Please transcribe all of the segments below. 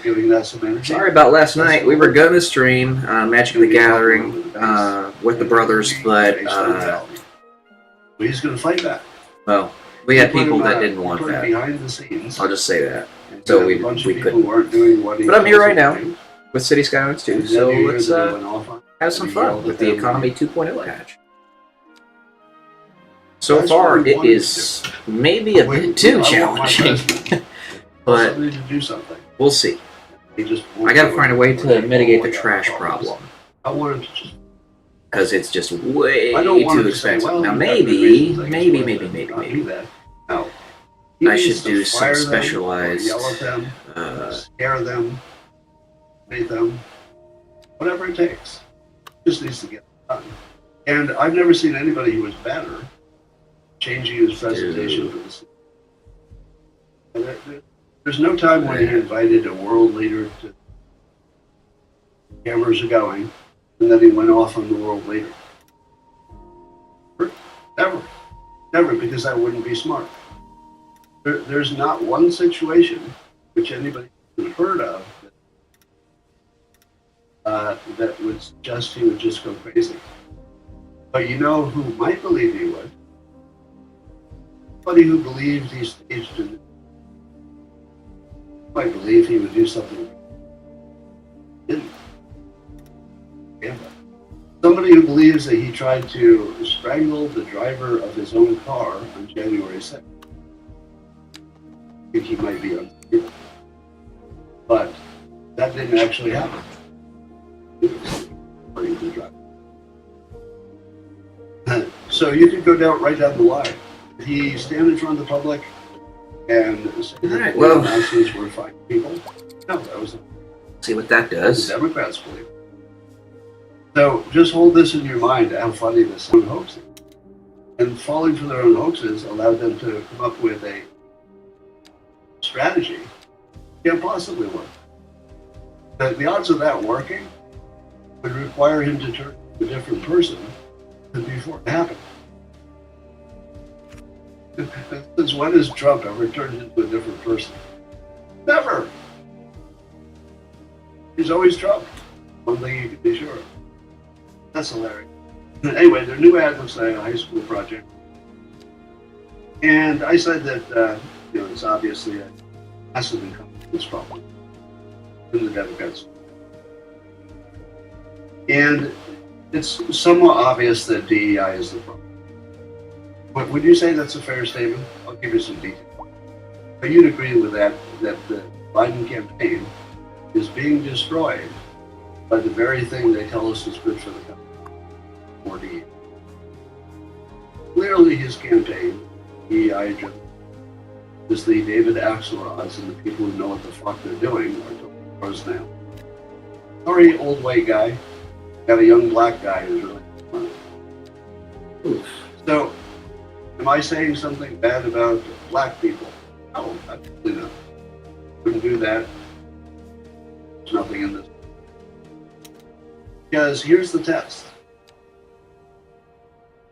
giving that some energy. Sorry about last night. We were going to stream Magic the Gathering with the brothers, but he's going to fight back. Well, we had people that didn't want that. Behind the scenes. I'll just say that. So we couldn't. Doing what but I'm here right now with City Skylines 2, so let's have some fun with the Economy 2.0 patch. So far, it is maybe a bit too challenging, but we'll see. I gotta find a way to mitigate the trash problem. I wanted to just... Because it's just way too expensive. Now maybe I should do some specialized... scare them, pay them, whatever it takes. Just needs to get done. And I've never seen anybody who was better changing his presentation for the city. There's no time when he invited a world leader to... Cameras are going, and then he went off on the world leader. Never, because that wouldn't be smart. There's not one situation which anybody has heard of that would suggest he would just go crazy. But you know who might believe he would? Somebody who believed he staged it. Might believe he would do something he didn't. Somebody who believes that he tried to strangle the driver of his own car on January 2nd. I think he might be unstable. But that didn't actually happen. According to the driver. So you could go right down the line. Did he stand in front of the public and say that the announcements were fine people? No, that was... See what that does. The Democrats believe. So just hold this in your mind, how funny this is. Hoax. And falling for their own hoaxes allowed them to come up with a strategy can't possibly work. The odds of that working would require him to turn into a different person than before it happened. Since when has Trump ever turned into a different person? Never. He's always Trump. One thing you can be sure of. That's hilarious. Anyway, their new ad looks like a high school project. And I said that it's obviously a massive incompetence problem in the Democrats. And it's somewhat obvious that DEI is the problem. But would you say that's a fair statement? I'll give you some detail. But you'd agree with that the Biden campaign is being destroyed by the very thing they tell us is good for the country. 40 years. Clearly his campaign, DEI driven, is the David Axelrods and the people who know what the fuck they're doing are doing pros now. Sorry, old white guy. Got a young black guy who's really funny. So, am I saying something bad about black people? No, absolutely not. Couldn't do that. There's nothing in this. Because here's the test.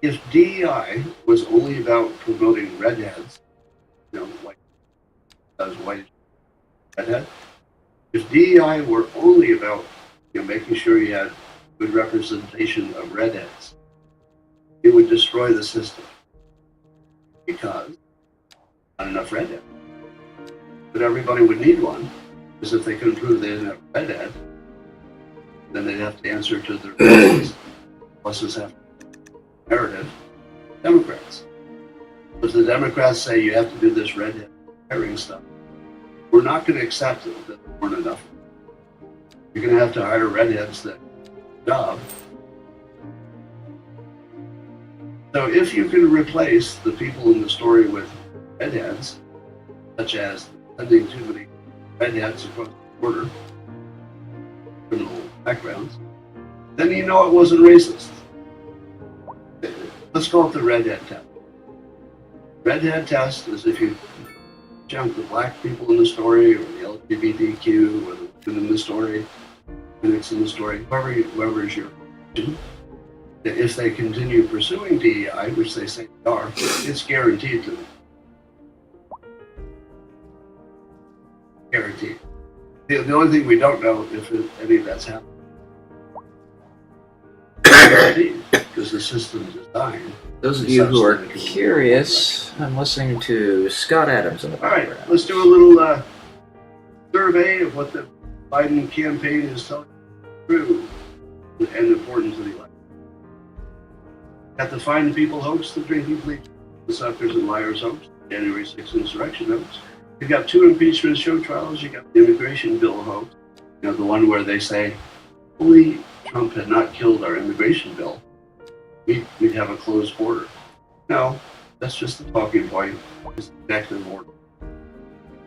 If DEI was only about promoting redheads, like as white redhead, if DEI were only about making sure you had good representation of redheads, it would destroy the system because not enough redhead. But everybody would need one, because if they couldn't prove they didn't have a redhead, then they'd have to answer to their pluses. Pluses have narrative. Democrats. If the Democrats say you have to do this redhead hiring stuff, we're not going to accept it that there weren't enough. You're going to have to hire redheads that job. So if you can replace the people in the story with redheads, such as sending too many redheads across the border, criminal backgrounds, then you know it wasn't racist. Let's call it the redhead test. Redhead test is if you jump the black people in the story, or the LGBTQ, or the women in the story, and it's in the story, whoever is your if they continue pursuing DEI, which they say they are, it's guaranteed to them. Guaranteed. The only thing we don't know if any of that's happening. Because the system's designed. Those of you who are curious, I'm listening to Scott Adams in the background. All right, let's do a little survey of what the Biden campaign is telling you and the importance of the election. Got the Find the People hoax, the drinking bleach, the suckers and liars hoax, January 6th insurrection hoax. You got 2 impeachment show trials. You got the immigration bill hoax. You know, the one where they say, only Trump had not killed our immigration bill, we'd have a closed border. No, that's just a talking point. It's the executive order.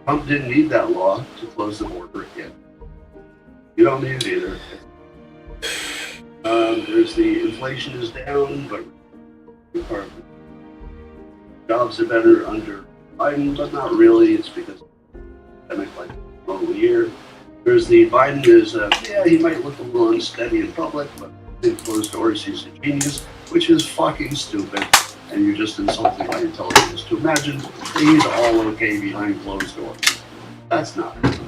Trump didn't need that law to close the border yet. You don't need it either. There's the inflation is down, but jobs are better under Biden, but not really. It's because of the pandemic, like normal year. There's the Biden is, he might look a little unsteady in public, but in closed doors he's a genius, which is fucking stupid. And you're just insulting my intelligence to imagine that he's all okay behind closed doors. That's not true.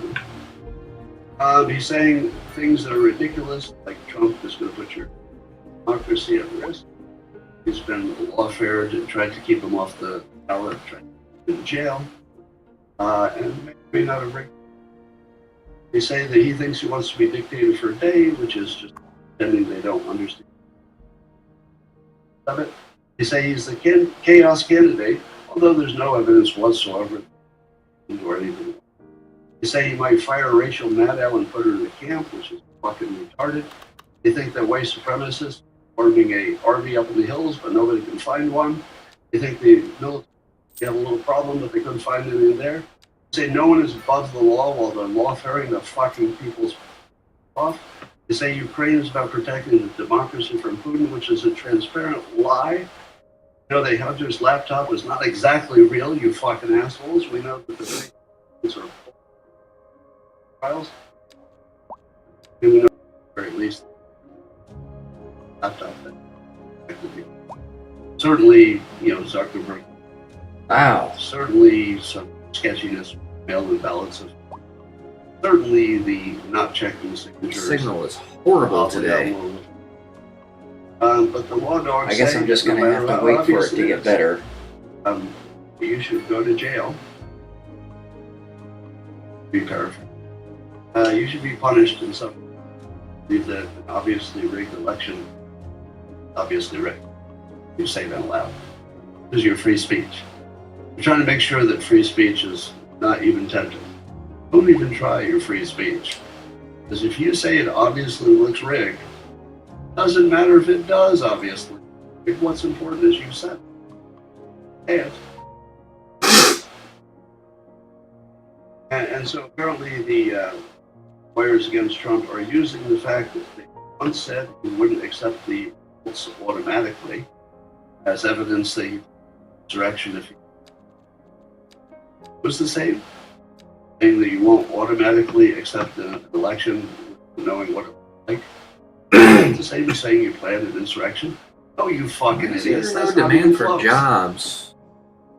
He's saying things that are ridiculous, like Trump is going to put your democracy at risk. He's been lawfare to try to keep him off the ballot, try to keep him in jail, and may not have. They say that he thinks he wants to be dictator for a day, which is just pretending they don't understand of it. They say he's the chaos candidate, although there's no evidence whatsoever or anything. They say he might fire Rachel Maddow and put her in the camp, which is fucking retarded. They think that white supremacists forming a RV up in the hills, but nobody can find one. They think the military have a little problem, but they couldn't find anything there. They say no one is above the law while they're lawfaring the fucking people's off. They say Ukraine is about protecting the democracy from Putin, which is a transparent lie. You know, the Hunter's laptop was not exactly real, you fucking assholes. We know that the things are files. And we know, or at least, laptop that certainly, you know, Zuckerberg. Wow. Certainly some sketchiness, mail-in ballots of. Certainly the not checking the signatures. The signal is horrible today. But the law dogs. I guess I'm just going to have to wait for it to get better. You should go to jail. Be paraphrased. You should be punished in some. Believe that an obviously rigged election. Obviously rigged. You say that aloud. This is your free speech. You're trying to make sure that free speech is not even tempted. Don't even try your free speech. Because if you say it obviously looks rigged, doesn't matter if it does obviously. If what's important is you said it. And so apparently the lawyers against Trump are using the fact that they once said he wouldn't accept the votes automatically as evidence that he insurrection if he was the same. Saying that you won't automatically accept an election knowing what it looks like. It's the same as saying you planned an insurrection. Oh, you fucking idiots. There's no demand for jobs.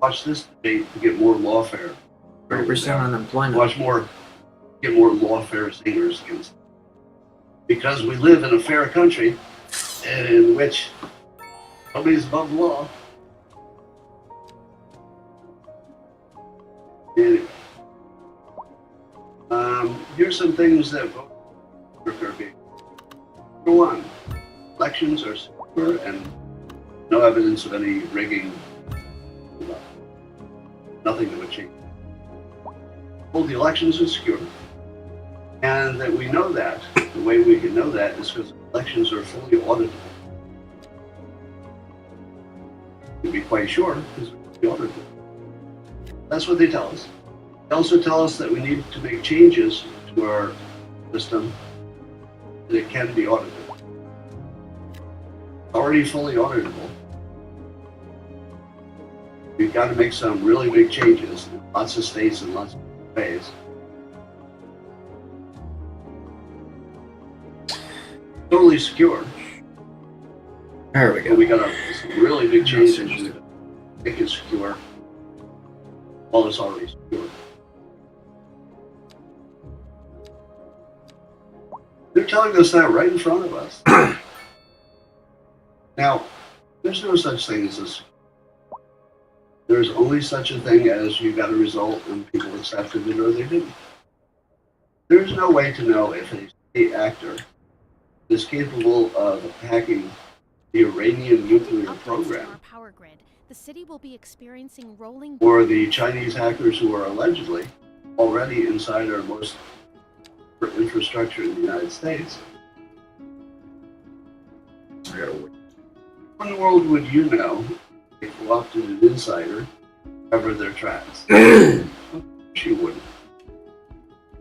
Watch this debate to get more lawfare. 30% unemployment. Watch more, get more lawfare singers against them. Because we live in a fair country in which nobody's above the law. Anyway. Here's some things that voters are being. Number one, elections are secure and no evidence of any rigging. Nothing that would change. Well, the elections are secure. And that we know that, the way we can know that is because elections are fully auditable. To be quite sure, because they're fully auditable. That's what they tell us. They also tell us that we need to make changes to our system that it can be audited. Already fully auditable. We've got to make some really big changes in lots of states and lots of ways. Totally secure. There we go. But we got some really big changes to make it secure. Well, it's already secure. They're telling us that right in front of us. Now, there's no such thing as this. There's only such a thing as you got a result and people accepted it or they didn't. There's no way to know if a state actor is capable of hacking the Iranian nuclear program, the city will be experiencing rolling, or the Chinese hackers who are allegedly already inside our most infrastructure in the United States. What in the world would you know if you walked in an insider covered their tracks? She wouldn't.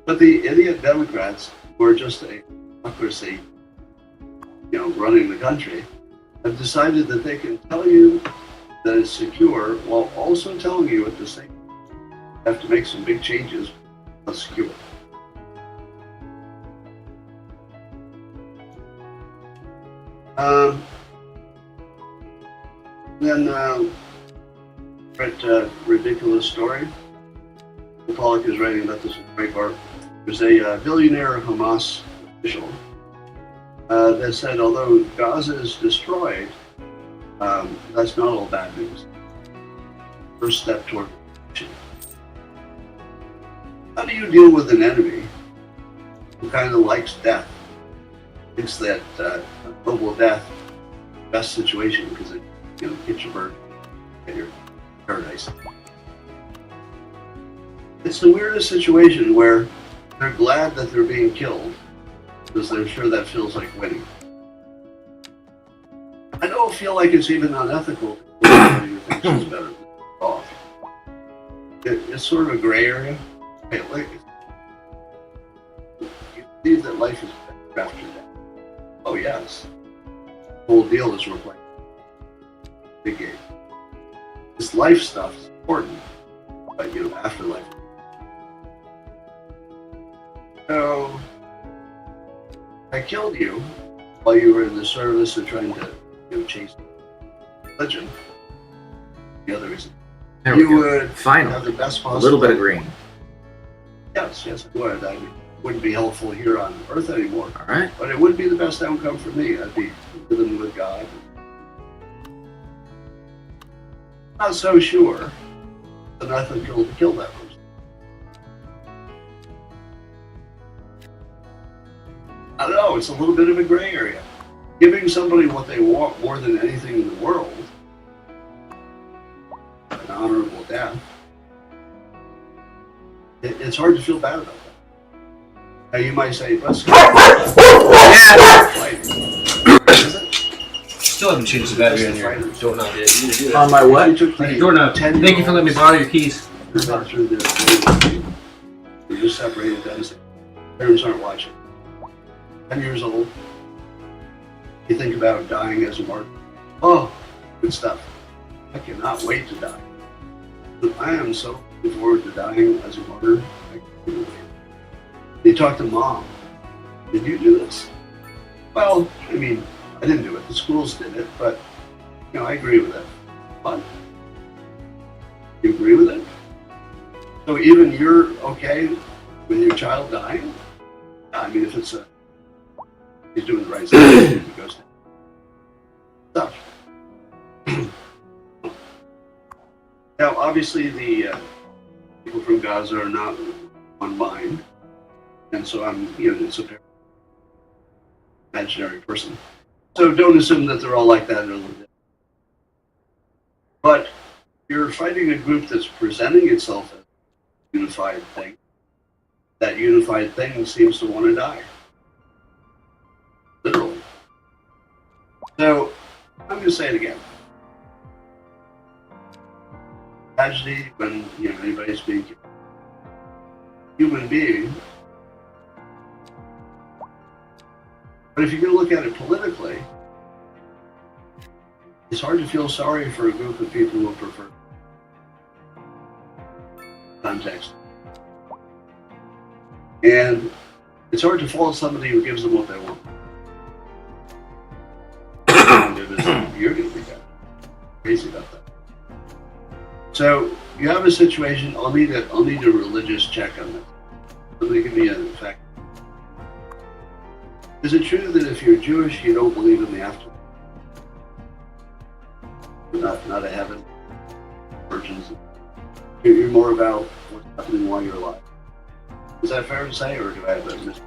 But the idiot Democrats, who are just a democracy, running the country, have decided that they can tell you that it's secure while also telling you at the same time you have to make some big changes to secure. Ridiculous story. Pollock is writing about this in Breitbart. There's a billionaire Hamas official that said, although Gaza is destroyed, that's not all bad news. First step toward action. How do you deal with an enemy who kind of likes death? Thinks that global death is the best situation because it gets your bird and your paradise. It's the weirdest situation where they're glad that they're being killed because they're sure that feels like winning. I don't feel like it's even unethical to kill somebody who thinks it's better than off. It's sort of a gray area. You believe that life is better after death. Oh yes. The whole deal is we're playing big game. This life stuff is important, but afterlife. So I killed you while you were in the service of trying to chase religion. The other reason you would finally have the best possible. A little bit of green. Yes, I would. I wouldn't be helpful here on Earth anymore. All right. But it wouldn't be the best outcome for me. I'd be living with God. Not so sure that I think it'll kill that person. I don't know, it's a little bit of a gray area. Giving somebody what they want more than anything in the world, an honorable death, it's hard to feel bad about that. Now you might say, let's go. Still haven't changed the battery on your doorknob yet. On my what? Doorknob. Thank you for letting me borrow your keys. They're just separated dancing. Parents aren't watching. 10 years old. You think about dying as a martyr. Oh, good stuff. I cannot wait to die. I am so looking forward to dying as a martyr. I can't wait. You talk to mom. Did you do this? Well, I mean, I didn't do it. The schools did it, but I agree with it. But you agree with it? So even you're okay with your child dying? I mean, if he's doing the right thing, he goes down. Stuff. Now, obviously, the people from Gaza are not on mind, and so it's a imaginary person. So don't assume that they're all like that. But you're fighting a group that's presenting itself as a unified thing. That unified thing seems to want to die. Literally. So I'm going to say it again. Tragedy when anybody's being killed. Human being. But if you're going to look at it politically, it's hard to feel sorry for a group of people who prefer context. And it's hard to fault somebody who gives them what they want. You're going to be crazy about that. So you have a situation. I'll need a religious check on this. Somebody give me a fact. Is it true that if you're Jewish, you don't believe in the afterlife? Not a heaven, virgins. You're more about what's happening while you're alive. Is that fair to say, or do I have that missed?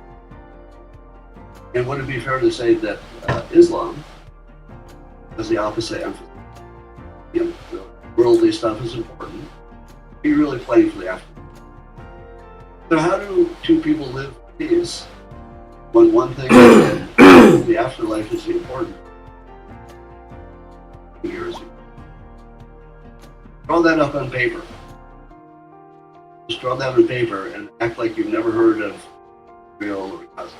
And would it be fair to say that Islam has the opposite emphasis? You know, the worldly stuff is important. You're really playing for the afterlife. So how do two people live in peace when one thing the afterlife is important? Draw that up on paper. Just draw that on paper and act like you've never heard of Israel or Gaza.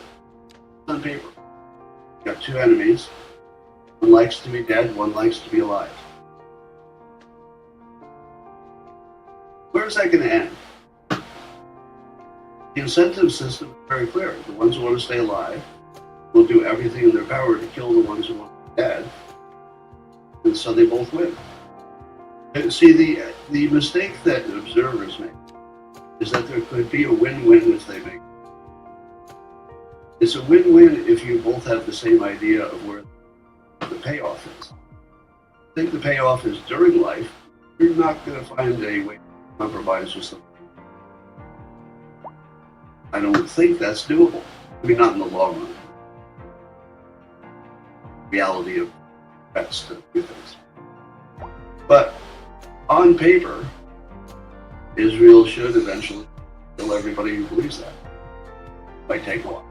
It's on paper. You've got two enemies. One likes to be dead, one likes to be alive. Where's that going to end? The incentive system is very clear. The ones who want to stay alive will do everything in their power to kill the ones who want to be dead. And so they both win. And see, the mistake that observers make is that there could be a win-win if they make it. It's a win-win if you both have the same idea of where the payoff is. I think the payoff is during life. You're not going to find a way to compromise with something. I don't think that's doable. I mean, not in the long run. Reality of best to do things. But on paper, Israel should eventually kill everybody who believes that. It might take a while.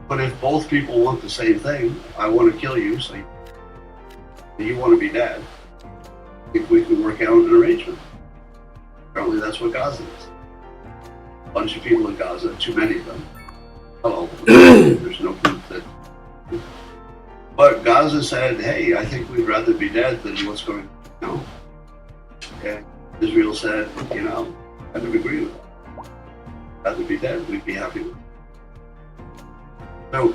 But if both people want the same thing, I want to kill you, so you want to be dead, I think we can work out an arrangement. Apparently that's what Gaza is. A bunch of people in Gaza, too many of them. Not all of them. There's no proof that. But Gaza said, hey, I think we'd rather be dead than what's going on now. And Israel said, you know, I don't agree with that. Rather be dead, we'd be happy with it. So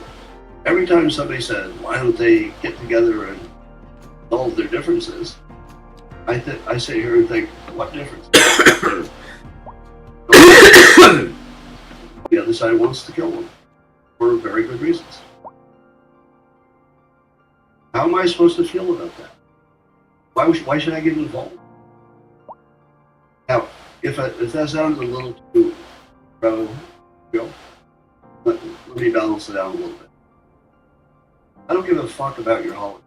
every time somebody says, why don't they get together and solve their differences, I sit here and think, what difference? The other side wants to kill them for very good reasons. How am I supposed to feel about that? Why should I get involved? Now, if that sounds a little too let me balance it out a little bit. I don't give a fuck about your holiday.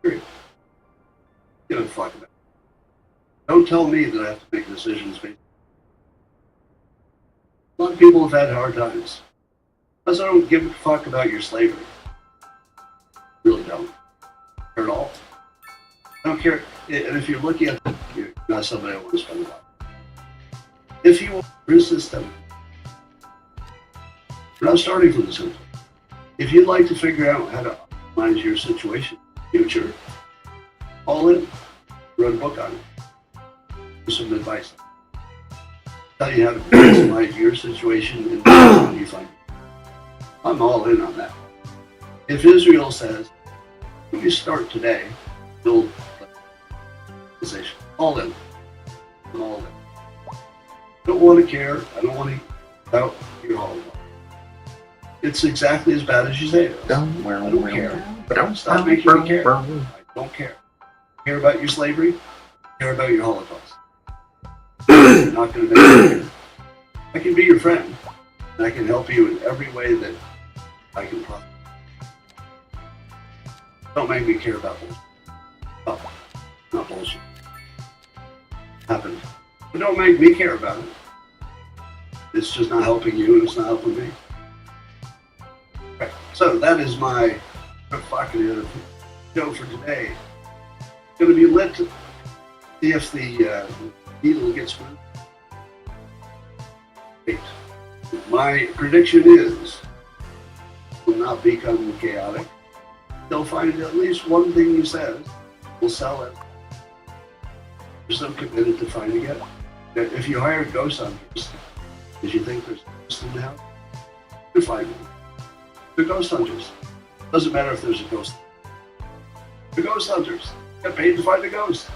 Period. Give a fuck about it. Don't tell me that I have to make decisions based. A lot of people have had hard times. Plus, I don't give a fuck about your slavery. Really don't. Care at all. I don't care. And if you're looking at you're not somebody I want to spend a lot. If you want a system, we're not starting from the simple. If you'd like to figure out how to optimize your situation in the future, all in, wrote a book on it. Give some advice. Tell you how to maximize your situation and how you find it. I'm all in on that. If Israel says, we start today, build organization, all in. I'm all in. I don't want to care. I don't want to about your holiday. It's exactly as bad as you say it is. I don't care. Stop making me care. I don't care. I care about your slavery. I care about your Holocaust. You're not going to make me care. I can be your friend, and I can help you in every way that I can possibly. Don't make me care about bullshit. Oh, not bullshit. Happened. But don't make me care about it. It's just not helping you, and it's not helping me. Okay. So that is my provocative show for today. It's going to be lit to see if the needle gets moved. Wait. My prediction is it will not become chaotic. They'll find at least one thing he says. We'll sell it. There's some committed to finding it. If you hire ghost hunters, because you think there's ghosts in the house, you find them. They're ghost hunters. Doesn't matter if there's a ghost. They're ghost hunters. Get paid to find a ghost.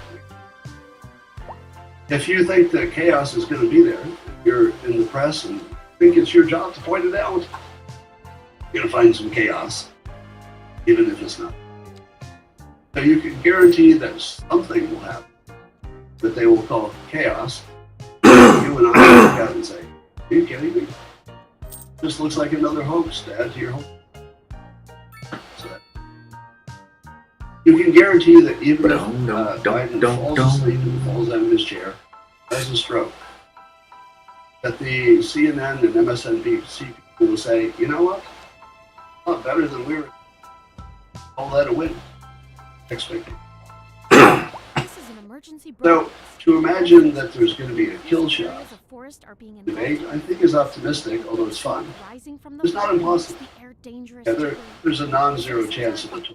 If you think that chaos is going to be there, you're in the press and think it's your job to point it out. You're going to find some chaos, even if it's not. So you can guarantee that something will happen that they will call chaos. You and I look at it and say, are you kidding me? This looks like another hoax to add to your hoax. So you can guarantee that even if Biden falls asleep and falls out of his chair, has a stroke, that the CNN and MSNBC people will say, you know what? A lot better than we were. All that a win. Expecting. This is an emergency So, to imagine that there's going to be a kill shot debate, I think is optimistic, although it's fun. It's not impossible. Yeah, there's a non-zero chance of it.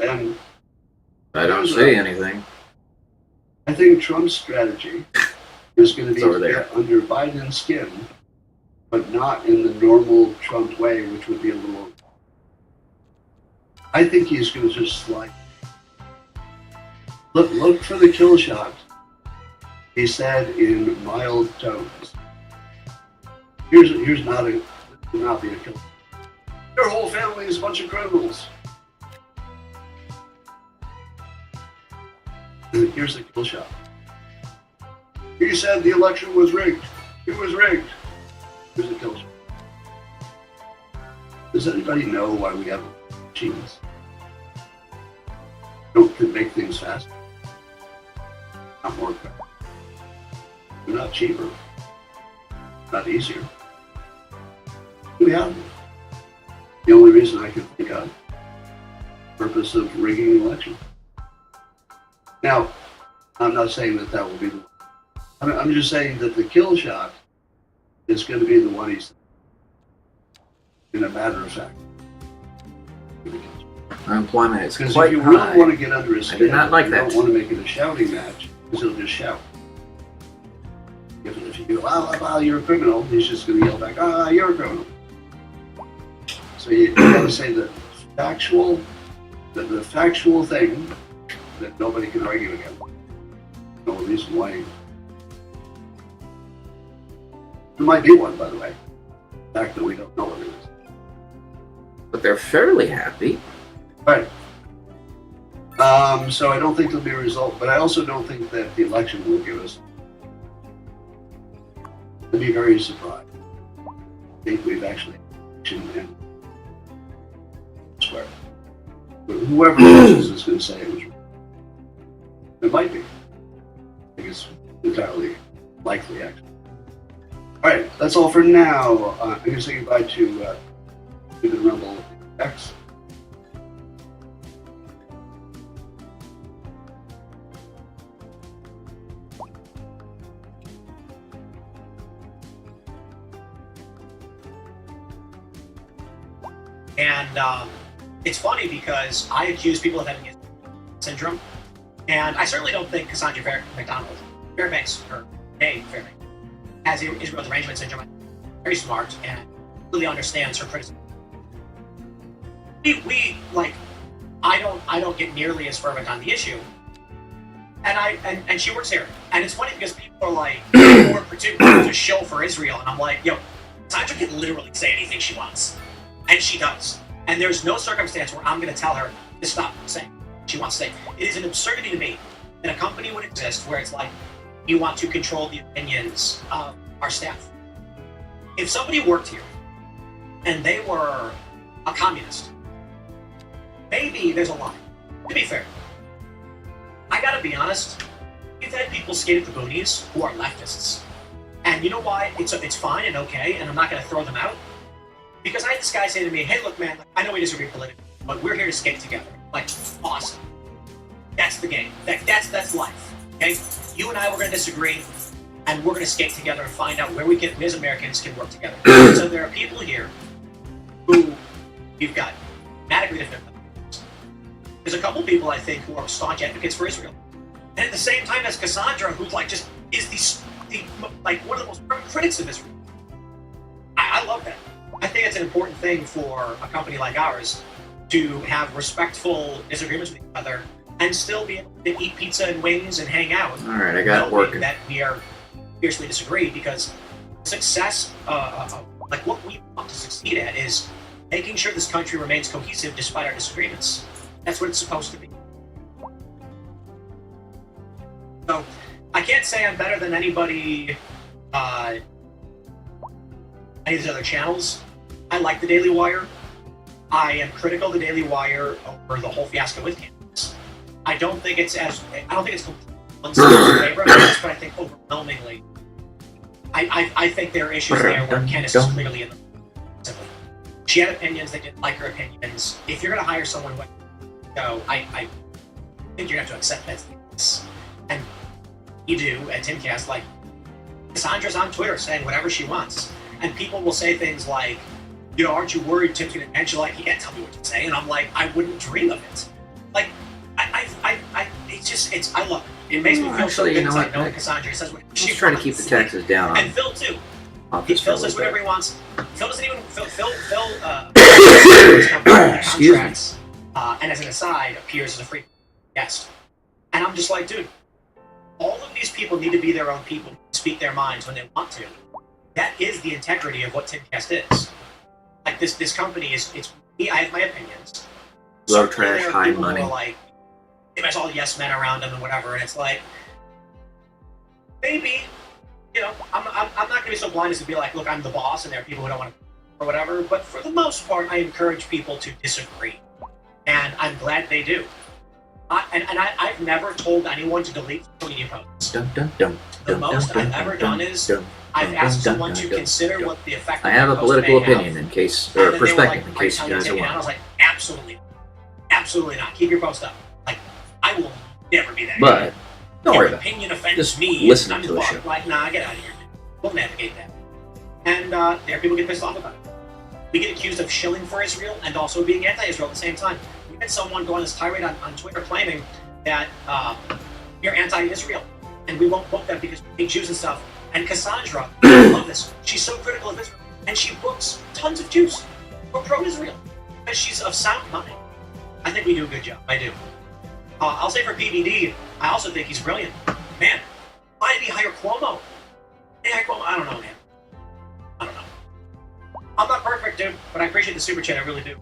And I don't see anything. I think Trump's strategy is going to be to get under Biden's skin, but not in the normal Trump way, which would be a little... I think he's going to just slide. Look for the kill shot, he said in mild tones. Here's not be a kill. Your whole family is a bunch of criminals. Here's the kill shot. He said the election was rigged. It was rigged. Here's the kill shot. Does anybody know why we have machines? Can make things faster. Not more quick. They're not cheaper. Not easier. We have them. The only reason I can think of purpose of rigging an election. Now, I'm not saying that will be the one. I'm just saying that the kill shot is going to be the one he's, in a matter of fact. Unemployment is quite high. Because if you really want to get under his skin, you don't want to make it a shouting match, because he'll just shout. If you go, you're a criminal, he's just going to yell back, you're a criminal. So you got to say the factual thing that nobody can argue against. No reason why. There might be one, by the way. The fact that we don't know what it is. But they're fairly happy. Right. So I don't think there'll be a result, but I also don't think that the election will give us. I'd be very surprised. I think we've actually and swear. But whoever loses is going to say it was wrong. It might be. I think it's entirely likely, actually. All right, that's all for now. I'm going to say goodbye to the Rumble X. And it's funny because I accuse people of having syndrome, and I certainly don't think Cassandra Fairbanks has Israel's arrangement syndrome. Very smart and really understands her criticism. I don't get nearly as fervent on the issue, and she works here, and it's funny because people are like more particular to show for Israel, and I'm like, Cassandra can literally say anything she wants. And she does. And there's no circumstance where I'm going to tell her to stop saying what she wants to say. It is an absurdity to me that a company would exist where it's like, you want to control the opinions of our staff. If somebody worked here and they were a communist, maybe there's a line. To be fair, I gotta be honest, we've had people skate at the boonies who are leftists. And you know why it's fine and okay, and I'm not going to throw them out? Because I had this guy say to me, hey, look, man, I know we disagree politically, but we're here to skate together. Like, awesome. That's the game. That's life, okay? You and I, we're going to disagree, and we're going to skate together and find out where we as Americans can work together. So there are people here who you've got dramatically different opinions. There's a couple people, I think, who are staunch advocates for Israel. And at the same time as Cassandra, who's just is one of the most critics of Israel. I love that. I think it's an important thing for a company like ours to have respectful disagreements with each other and still be able to eat pizza and wings and hang out. All right, I got it working. That we are fiercely disagree, because success, like what we want to succeed at, is making sure this country remains cohesive despite our disagreements. That's what it's supposed to be. So, I can't say I'm better than anybody, any of these other channels. I like the Daily Wire. I am critical of the Daily Wire over the whole fiasco with Kansas. I don't think it's completely unsolved in favor of this, but I think overwhelmingly, I think there are issues there where Candace is clearly in the simply. She had opinions, they didn't like her opinions. If you're going to hire someone who I think you have to accept that's the case. And you do at Timcast, like, Cassandra's on Twitter saying whatever she wants. And people will say things like, you know, aren't you worried Tim's going to mention, like, you can't tell me what to say? And I'm like, I wouldn't dream of it. Like, I love it. It makes me feel so good inside knowing Cassandra says whatever she wants. She's trying to keep the taxes down. And Phil, too. Phil says whatever he wants. Phil doesn't even, Phil contracts, and as an aside, appears as a free guest. And I'm just like, dude, all of these people need to be their own people, speak their minds when they want to. That is the integrity of what Timcast is. Like, this company it's me, I have my opinions. Low trash, high money. Like, there's all yes men around them and whatever, and it's like, maybe, you know, I'm not going to be so blind as to be like, look, I'm the boss, and there are people who don't want to, or whatever, but for the most part, I encourage people to disagree. And I'm glad they do. I've never told anyone to delete social media posts. The most I've ever done is I've asked someone to consider what the effect. I have a political opinion in case, or perspective in case you guys are wondering. I was like, absolutely not. Keep your post up. Like, I will never be that. But don't worry about it. Opinion offends Just me. listen to the show. Like, nah, get out of here. We'll navigate that. And there, people get pissed off about it. We get accused of shilling for Israel and also being anti-Israel at the same time. We had someone go on this tirade on Twitter claiming that you're anti-Israel and we won't book them because we hate Jews and stuff. And Cassandra, I love this, she's so critical of Israel, and she books tons of Jews who are pro-Israel because she's of sound mind. I think we do a good job. I do. I'll say for PVD, I also think he's brilliant. Man, why did he hire Cuomo? I don't know, man. I don't know. I'm not perfect, dude, but I appreciate the super chat. I really do.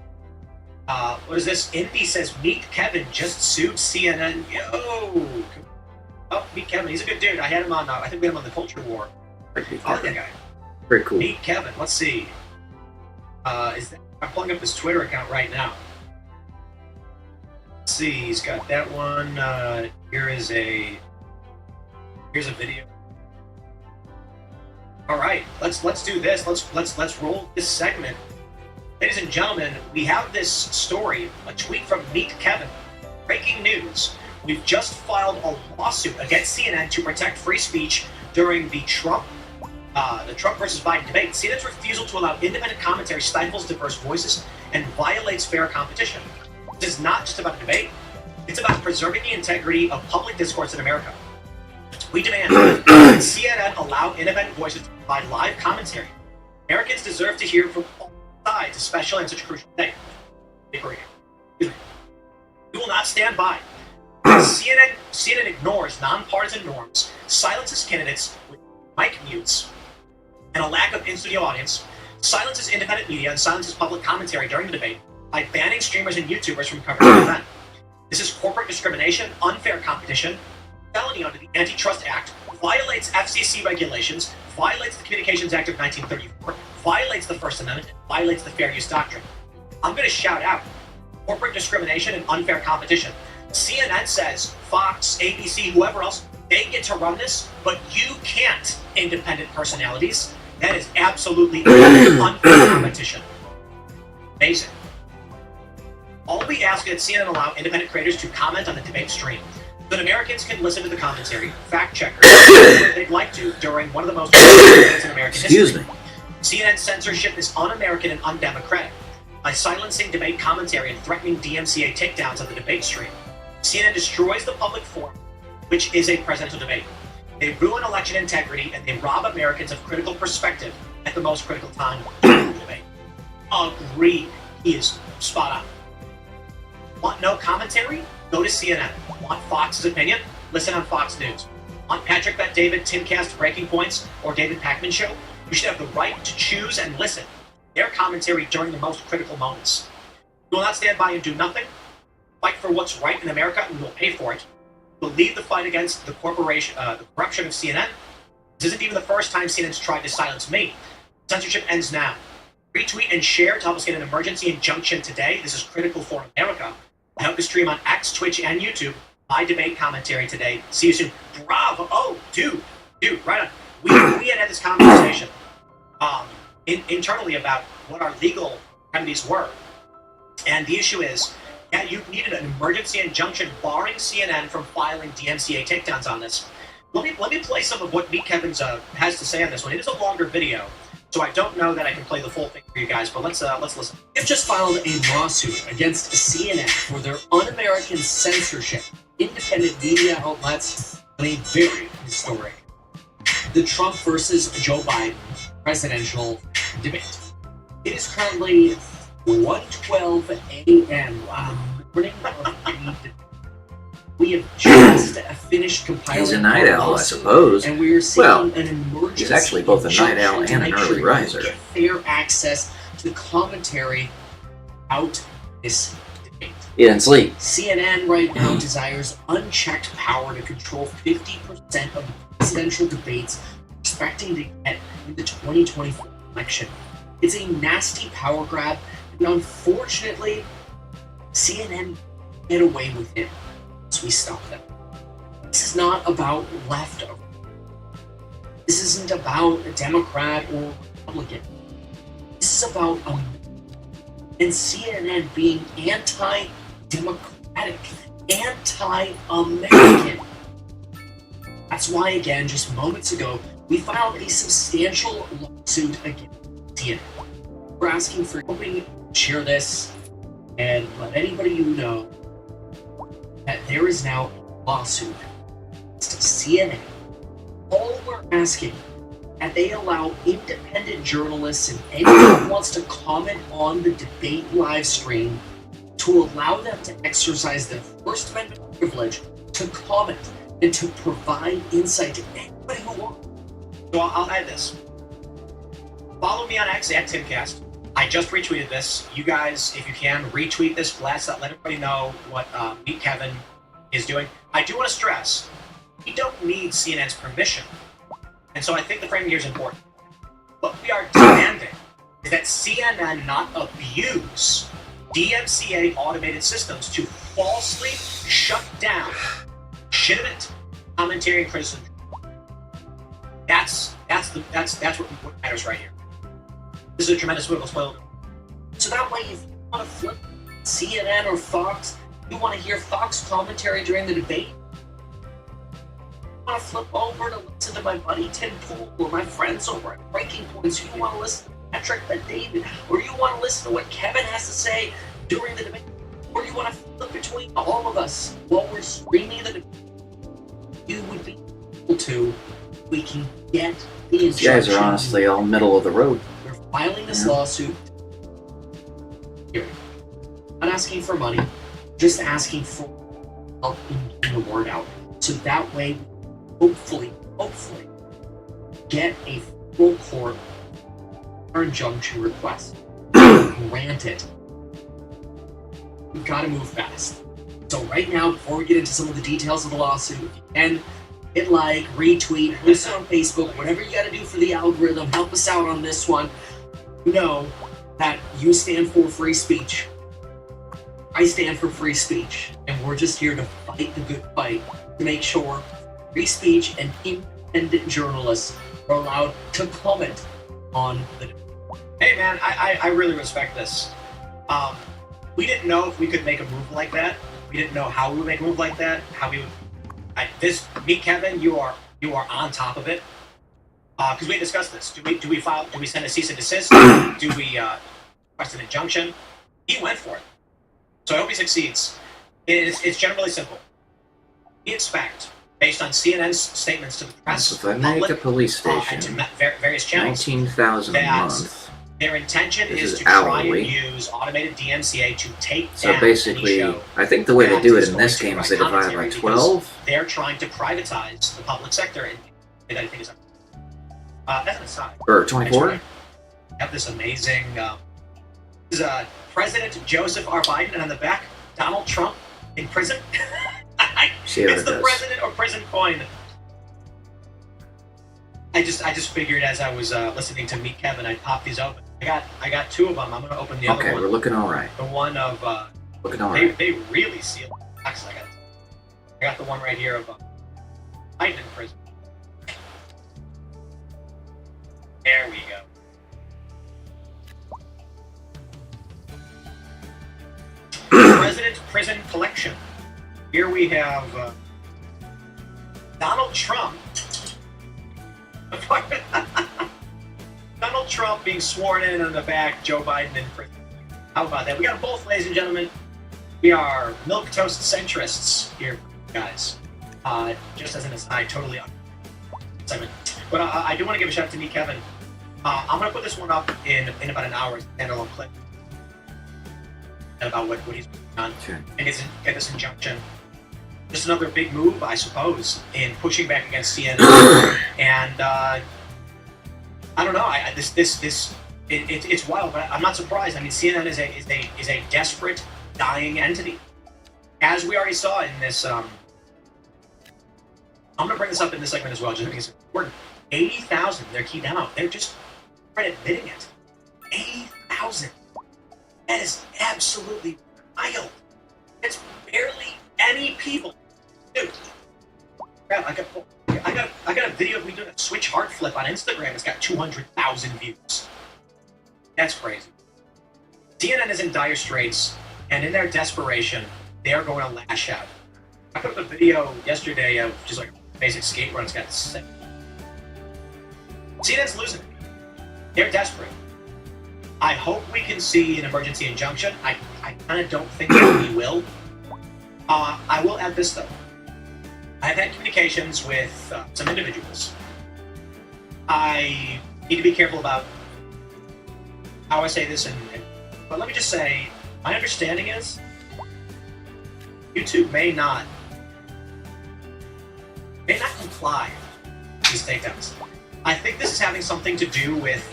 What is this? Indy says, meet Kevin just sued CNN. Yo! Oh, meet Kevin. He's a good dude. I had him on, I think we had him on the Culture War. I like that guy. Very cool. Meet Kevin. Let's see. I'm pulling up his Twitter account right now. Let's see. He's got that one. Here's a video. All right, let's do this. Let's roll this segment. Ladies and gentlemen, we have this story, a tweet from Meet Kevin. Breaking news. We've just filed a lawsuit against CNN to protect free speech during the Trump versus Biden debate. CNN's refusal to allow independent commentary stifles diverse voices and violates fair competition. This is not just about a debate. It's about preserving the integrity of public discourse in America. We demand that CNN allow independent voices to provide live commentary. Americans deserve to hear from all sides, especially on such a crucial day. We will not stand by. CNN ignores nonpartisan norms, silences candidates with mic mutes, and a lack of in-studio audience, silences independent media, and silences public commentary during the debate by banning streamers and YouTubers from covering the event. This is corporate discrimination, unfair competition, felony under the Antitrust Act, violates FCC regulations, violates the Communications Act of 1934, violates the First Amendment, and violates the Fair Use Doctrine. I'm going to shout out corporate discrimination and unfair competition. CNN says Fox, ABC, whoever else, they get to run this, but you can't, independent personalities. That is absolutely unfair competition. Amazing. All we ask is that CNN allow independent creators to comment on the debate stream, so that Americans can listen to the commentary, fact checkers, whatever they'd like to during one of the most important debates in American history. CNN censorship is un-American and undemocratic. By silencing debate commentary and threatening DMCA takedowns of the debate stream, CNN destroys the public forum, which is a presidential debate. They ruin election integrity and they rob Americans of critical perspective at the most critical time of the debate. Agreed. He is spot on. Want no commentary? Go to CNN. Want Fox's opinion? Listen on Fox News. Want Patrick Bet David, Timcast, Breaking Points, or David Pakman Show? You should have the right to choose and listen to their commentary during the most critical moments. We will not stand by and do nothing. Fight for what's right in America, and we will pay for it. We'll lead the fight against the corporation, the corruption of CNN. This isn't even the first time CNN's tried to silence me. Censorship ends now. Retweet and share to help us get an emergency injunction today. This is critical for America. I hope to stream on X, Twitch, and YouTube my debate commentary today. See you soon. Bravo! Oh, dude, right on. We had this conversation internally about what our legal remedies were, and the issue is, yeah, you needed an emergency injunction barring CNN from filing DMCA takedowns on this. Let me play some of what Meet Kevin's has to say on this one. It is a longer video, so I don't know that I can play the full thing for you guys, but let's listen. They've just filed a lawsuit against CNN for their un-American censorship, independent media outlets, and a very historic the Trump versus Joe Biden presidential debate. It is currently 1:12 a.m. on the morning of the debate. We have just finished compiling. He's a night owl, I suppose. And we are seeking an emergency. He's actually both a night owl and an early riser. Get fair access to commentary out this debate. He didn't sleep. CNN right now desires unchecked power to control 50% of the presidential debates expecting to get in the 2024 election. It's a nasty power grab, and unfortunately, CNN get away with it. We stop them. This is not about left or right. This isn't about a Democrat or Republican. This is about and CNN being anti-democratic, anti-American. That's why, again, just moments ago, we filed a substantial lawsuit against CNN. We're asking for helping share this and let anybody you know that there is now a lawsuit against CNN. All we're asking that they allow independent journalists and anyone who wants to comment on the debate live stream to allow them to exercise their First Amendment privilege to comment and to provide insight to anybody who wants. So I'll add this. Follow me on X at Timcast. I just retweeted this. You guys, if you can, retweet this, blast that, let everybody know what Meet Kevin is doing. I do want to stress, we don't need CNN's permission. And so I think the framing here is important. What we are demanding is that CNN not abuse DMCA automated systems to falsely shut down legitimate commentary and criticism. That's what matters right here. This is a tremendous wiggle spoiler. So that way, if you want to flip CNN or Fox, you want to hear Fox commentary during the debate, you want to flip over to listen to my buddy Tim Pool or my friends over at Breaking Points, you want to listen to Patrick and David, or you want to listen to what Kevin has to say during the debate, or you want to flip between all of us while we're streaming the debate, you would be able to. We can get the These guys are honestly all middle of the road. We're filing this lawsuit. Here, not asking for money, just asking for help in getting the word out. So that way, hopefully, get a full court or injunction request granted. We've got to move fast. So right now, before we get into some of the details of the lawsuit, if you can, hit like, retweet, post it on Facebook, whatever you got to do for the algorithm, help us out on this one. You know that you stand for free speech. I stand for free speech, and we're just here to fight the good fight to make sure free speech and independent journalists are allowed to comment on the debate. Hey man, I really respect this. We didn't know if we could make a move like that. We didn't know how we would make a move like that. How we would. Meet Kevin, you are on top of it. Because we discussed this. Do we send a cease and desist? Do we request an injunction? He went for it. So I hope he succeeds. It's generally simple. We expect, based on CNN's statements to the press, So if I make a police station, and to various channels, 19,000 a that month. their intention This is is to try hourly. and use automated DMCA to take So down any basically, show I think the way they that do it is in going this to game is provide they divide it by commentary 12. They're trying to privatize the public sector, and I think is That's an aside. Or 24? We have this amazing. This is President Joseph R. Biden, and on the back, Donald Trump in prison. It's the president or prison coin. I just figured as I was listening to Meet Kevin, I'd pop these open. I got two of them. I'm gonna open the other one. Okay, we're looking all right. The one of looking all right. They really seal the box. I got the one right here of Biden in prison. There we go. President Prison Collection. Here we have Donald Trump. Donald Trump being sworn in on the back, Joe Biden in prison. How about that? We got them both, ladies and gentlemen. We are milquetoast centrists here, guys. Just as an aside, totally on segment. But I do want to give a shout out to Meet Kevin. I'm going to put this one up in about an hour, standalone clip. About what he's working on and get this injunction. Just another big move, I suppose, in pushing back against CNN. And I don't know. It's wild, but I'm not surprised. I mean, CNN is a desperate, dying entity, as we already saw in this. I'm going to bring this up in this segment as well, just because it's important. 80,000. They're keyed down. They're just admitting it. 80,000. That is absolutely wild. It's barely any people. Dude, crap, I got a video of me doing a switch heart flip on Instagram. It's got 200,000 views. That's crazy. CNN is in dire straits, and in their desperation, they are going to lash out. I put up a video yesterday of just like a basic skate run. It's got sick. CNN's losing it. They're desperate. I hope we can see an emergency injunction. I kind of don't think that we will. I will add this, though. I've had communications with some individuals. I need to be careful about how I say this, but let me just say, my understanding is YouTube may not comply with these takedowns. I think this is having something to do with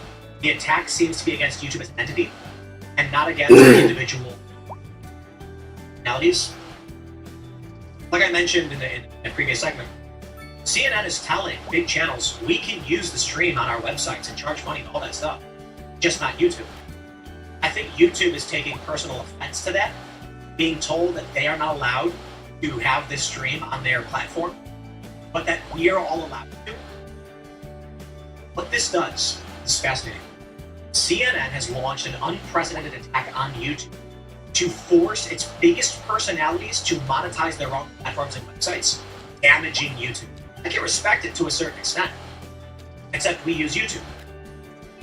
the attack seems to be against YouTube as an entity, and not against the individual personalities. Like I mentioned in a previous segment, CNN is telling big channels, we can use the stream on our websites and charge money and all that stuff, just not YouTube. I think YouTube is taking personal offense to that, being told that they are not allowed to have this stream on their platform, but that we are all allowed to. What this does is fascinating. CNN has launched an unprecedented attack on YouTube to force its biggest personalities to monetize their own platforms and websites, damaging YouTube. I can respect it to a certain extent, except we use YouTube.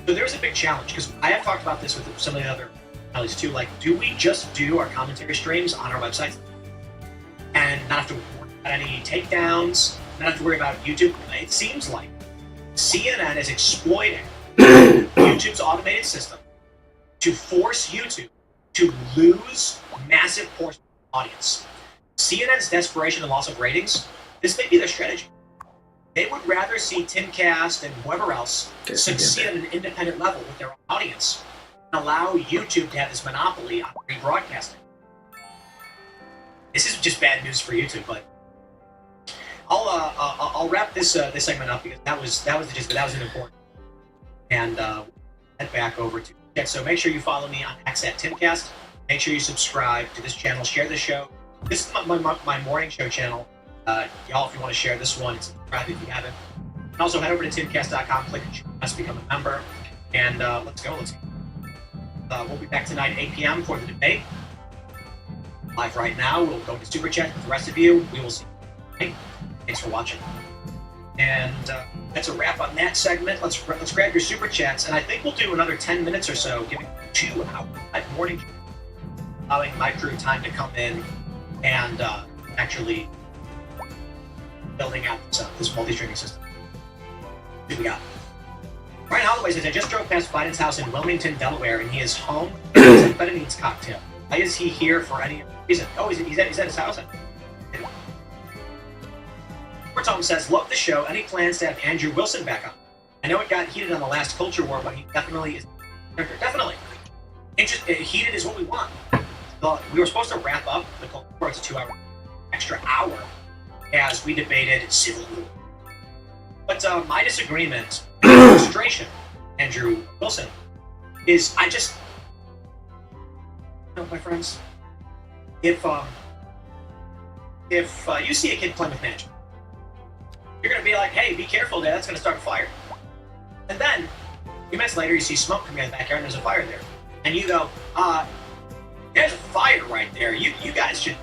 So there's a big challenge, because I have talked about this with some of the other personalities too, like, do we just do our commentary streams on our websites and not have to worry about any takedowns, not have to worry about YouTube? It seems like CNN is exploiting YouTube's automated system to force YouTube to lose massive portions of the audience. CNN's desperation and loss of ratings, this may be their strategy. They would rather see Timcast and whoever else succeed at an independent level with their own audience and allow YouTube to have this monopoly on rebroadcasting. This is just bad news for YouTube, but I'll wrap this segment up because that was the gist, but that was an important. And head back over to Timcast. So make sure you follow me on X at Timcast. Make sure you subscribe to this channel. Share this show. This is my morning show channel. Y'all, if you want to share this one, subscribe if you haven't. And also head over to timcast.com, click and join us, become a member, and let's go. We'll be back tonight at 8 p.m. for the debate. Live right now. We'll go to Super Chat with the rest of you. We will see you tonight. Thanks for watching. And that's a wrap on that segment. Let's grab your Super Chats, and I think we'll do another 10 minutes or so, giving 2 hours at morning, allowing my crew time to come in and actually building out this multi-streaming system. What we got? Ryan Holloway says, I just drove past Biden's house in Wilmington, Delaware, and he is home with an amphetamines cocktail. Why is he here for any reason? Oh, he's at his house? Tom says, love the show. Any plans to have Andrew Wilson back on? I know it got heated on the last culture war, but he definitely is. Definitely. Heated is what we want. We were supposed to wrap up the culture war. It's a 2-hour extra hour as we debated civil war. But my disagreement, frustration, Andrew Wilson, is my friends, if you see a kid playing with magic, you're gonna be like, hey, be careful, Dad, that's gonna start a fire. And then, a few minutes later, you see smoke coming out of the backyard and there's a fire there. And you go, there's a fire right there. You guys should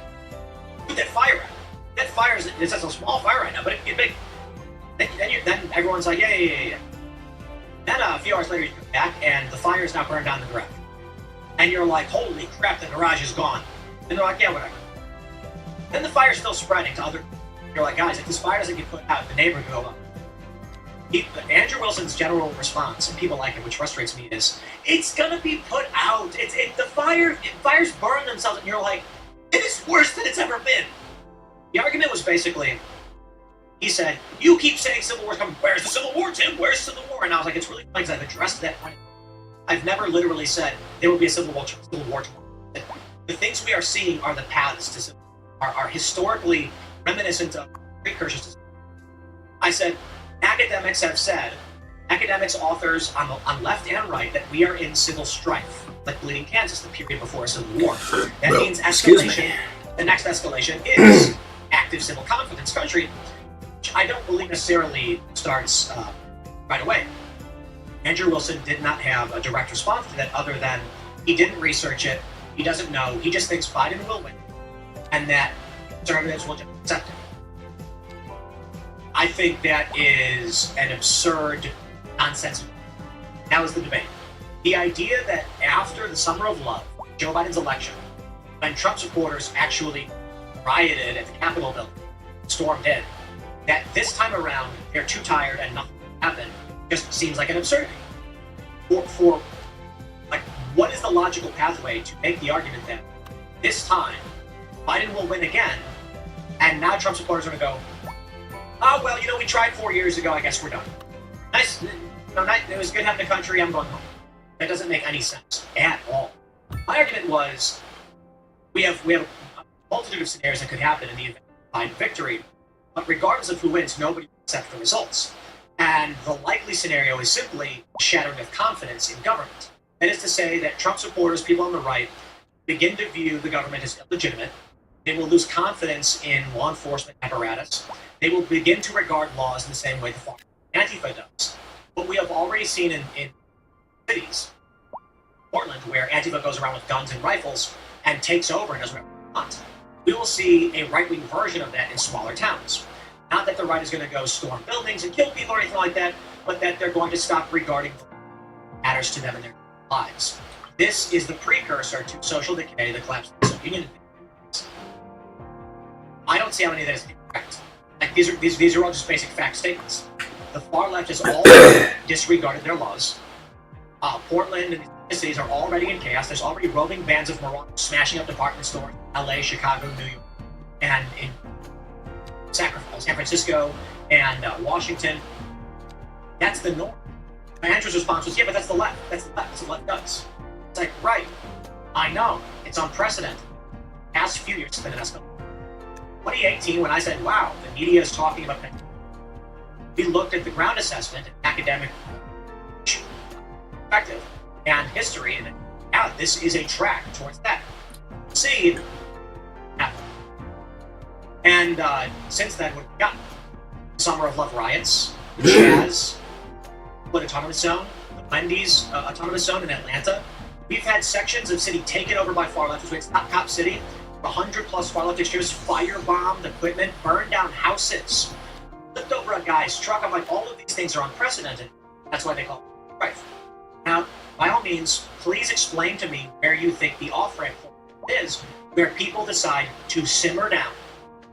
put that fire out. That fire it's just a small fire right now, but it can get big. Then everyone's like, yeah. Then a few hours later, you come back and the fire is now burned down the garage. And you're like, holy crap, the garage is gone. And they're like, yeah, whatever. Then the fire's still spreading to other people. You're like, guys, if this fire doesn't get put out, the neighbor will go up. Andrew Wilson's general response, and people like it, which frustrates me, is it's gonna be put out. Fires burn themselves, and you're like, it is worse than it's ever been. The argument was basically, he said, you keep saying Civil War's coming. Where's the Civil War, Tim? Where's the Civil War? And I was like, it's really funny because I've addressed that point. I've never literally said there will be a Civil War tomorrow. The things we are seeing are the paths to Civil War, are historically reminiscent of precursors to Civil War. I said, academics have said, academics, authors on left and right, that we are in civil strife, like Bleeding Kansas, the period before a Civil War. That means escalation. The next escalation is active civil conflict in this country, which I don't believe necessarily starts right away. Andrew Wilson did not have a direct response to that other than he didn't research it, he doesn't know, he just thinks Biden will win, and that conservatives will just accept it. I think that is an absurd nonsense. That was the debate. The idea that after the summer of love, Joe Biden's election, when Trump supporters actually rioted at the Capitol building, stormed in, that this time around they're too tired and nothing happened, just seems like an absurdity. For what is the logical pathway to make the argument that this time Biden will win again, and now Trump supporters are going to go, oh, well, we tried 4 years ago, I guess we're done. Nice, it was good having the country, I'm going home. That doesn't make any sense at all. My argument was, we have a multitude of scenarios that could happen in the event of Biden victory, but regardless of who wins, nobody will accept the results. And the likely scenario is simply shattering of confidence in government. That is to say that Trump supporters, people on the right, begin to view the government as illegitimate. They will lose confidence in law enforcement apparatus. They will begin to regard laws in the same way the Antifa does. What we have already seen in cities, Portland, where Antifa goes around with guns and rifles and takes over and does whatever they want. We will see a right-wing version of that in smaller towns. Not that the right is going to go storm buildings and kill people or anything like that, but that they're going to stop regarding what matters to them in their lives. This is the precursor to social decay, the collapse of the Soviet Union. I don't see how any of that is correct. Like these are all just basic fact statements. The far left has already disregarded their laws. Portland and the cities are already in chaos. There's already roving bands of marauders smashing up department stores in LA, Chicago, New York, and in San Francisco and Washington. That's the norm. Andrew's response was, yeah, but that's the left. That's the left. That's what the left does. It's like, right. I know. It's unprecedented. Past few years has been an escalation. 2018, when I said, wow, the media is talking about things, we looked at the ground assessment and academic perspective and history, and yeah, this is a track towards that. See, and since then, what we've gotten? Summer of Love riots, the Jazz, Autonomous Zone, the Wendy's Autonomous Zone in Atlanta. We've had sections of city taken over by far left, it's not cop city. 100 plus far left extremists firebombed equipment, burned down houses, flipped over a guy's truck. I'm like, all of these things are unprecedented. That's why they call it strife. Now, by all means, please explain to me where you think the off-ramp is, where people decide to simmer down,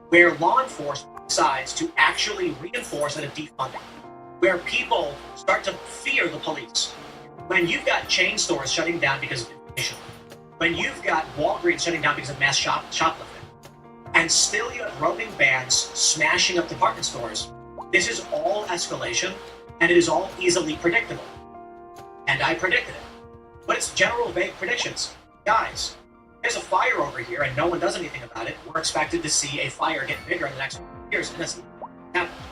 where law enforcement decides to actually reinforce and defund it, where people start to fear the police. When you've got chain stores shutting down because of inflation, when you've got Walgreens shutting down because of mass shoplifting, and still you have roving bands smashing up department stores, this is all escalation and it is all easily predictable. And I predicted it. But it's general vague predictions. Guys, there's a fire over here and no one does anything about it. We're expected to see a fire get bigger in the next few years, and that's not happening.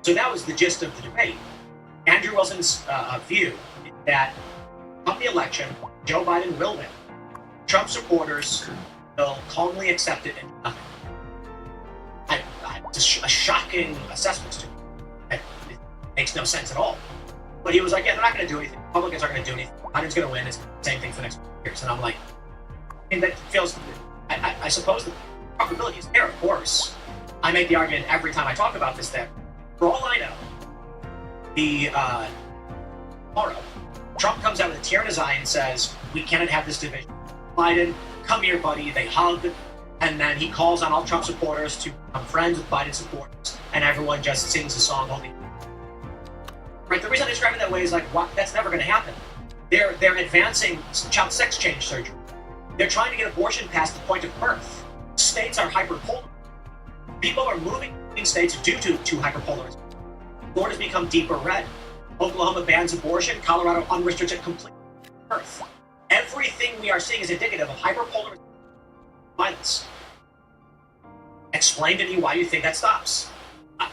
So that was the gist of the debate. Andrew Wilson's view is that come the election, Joe Biden will win. Trump supporters will calmly accept it and nothing. It's a shocking assessment to me. It makes no sense at all. But he was like, yeah, they're not going to do anything. Republicans aren't going to do anything. Biden's going to win. It's the same thing for the next few years. And I'm like, I mean, that feels, I suppose the probability is there, of course. I make the argument every time I talk about this that, for all I know, tomorrow, Trump comes out with a tear in his eye and says, we cannot have this division. Biden, come here, buddy. They hug. And then he calls on all Trump supporters to become friends with Biden supporters. And everyone just sings a song holding. Right? The reason I describe it that way is like, what? That's never going to happen. They're advancing child sex change surgery. They're trying to get abortion past the point of birth. States are hyperpolar. People are moving in states due to hyperpolarism. Florida's become deeper red. Oklahoma bans abortion. Colorado unrestricted complete birth. Everything we are seeing is indicative of hyperpolarism violence. Explain to me why you think that stops.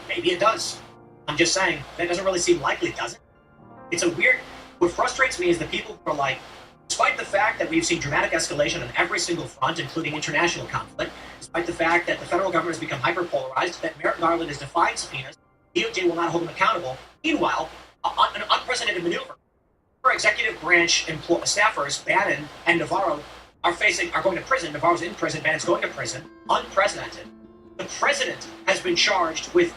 Maybe it does. I'm just saying, that doesn't really seem likely, does it? It's a weird... What frustrates me is the people who are like, despite the fact that we've seen dramatic escalation on every single front, including international conflict, despite the fact that the federal government has become hyper-polarized, that Merrick Garland is defying subpoenas, DOJ will not hold him accountable. Meanwhile, an unprecedented maneuver. Our executive branch staffers, Bannon and Navarro, are going to prison. Navarro's in prison, Bannon's going to prison. Unprecedented. The president has been charged with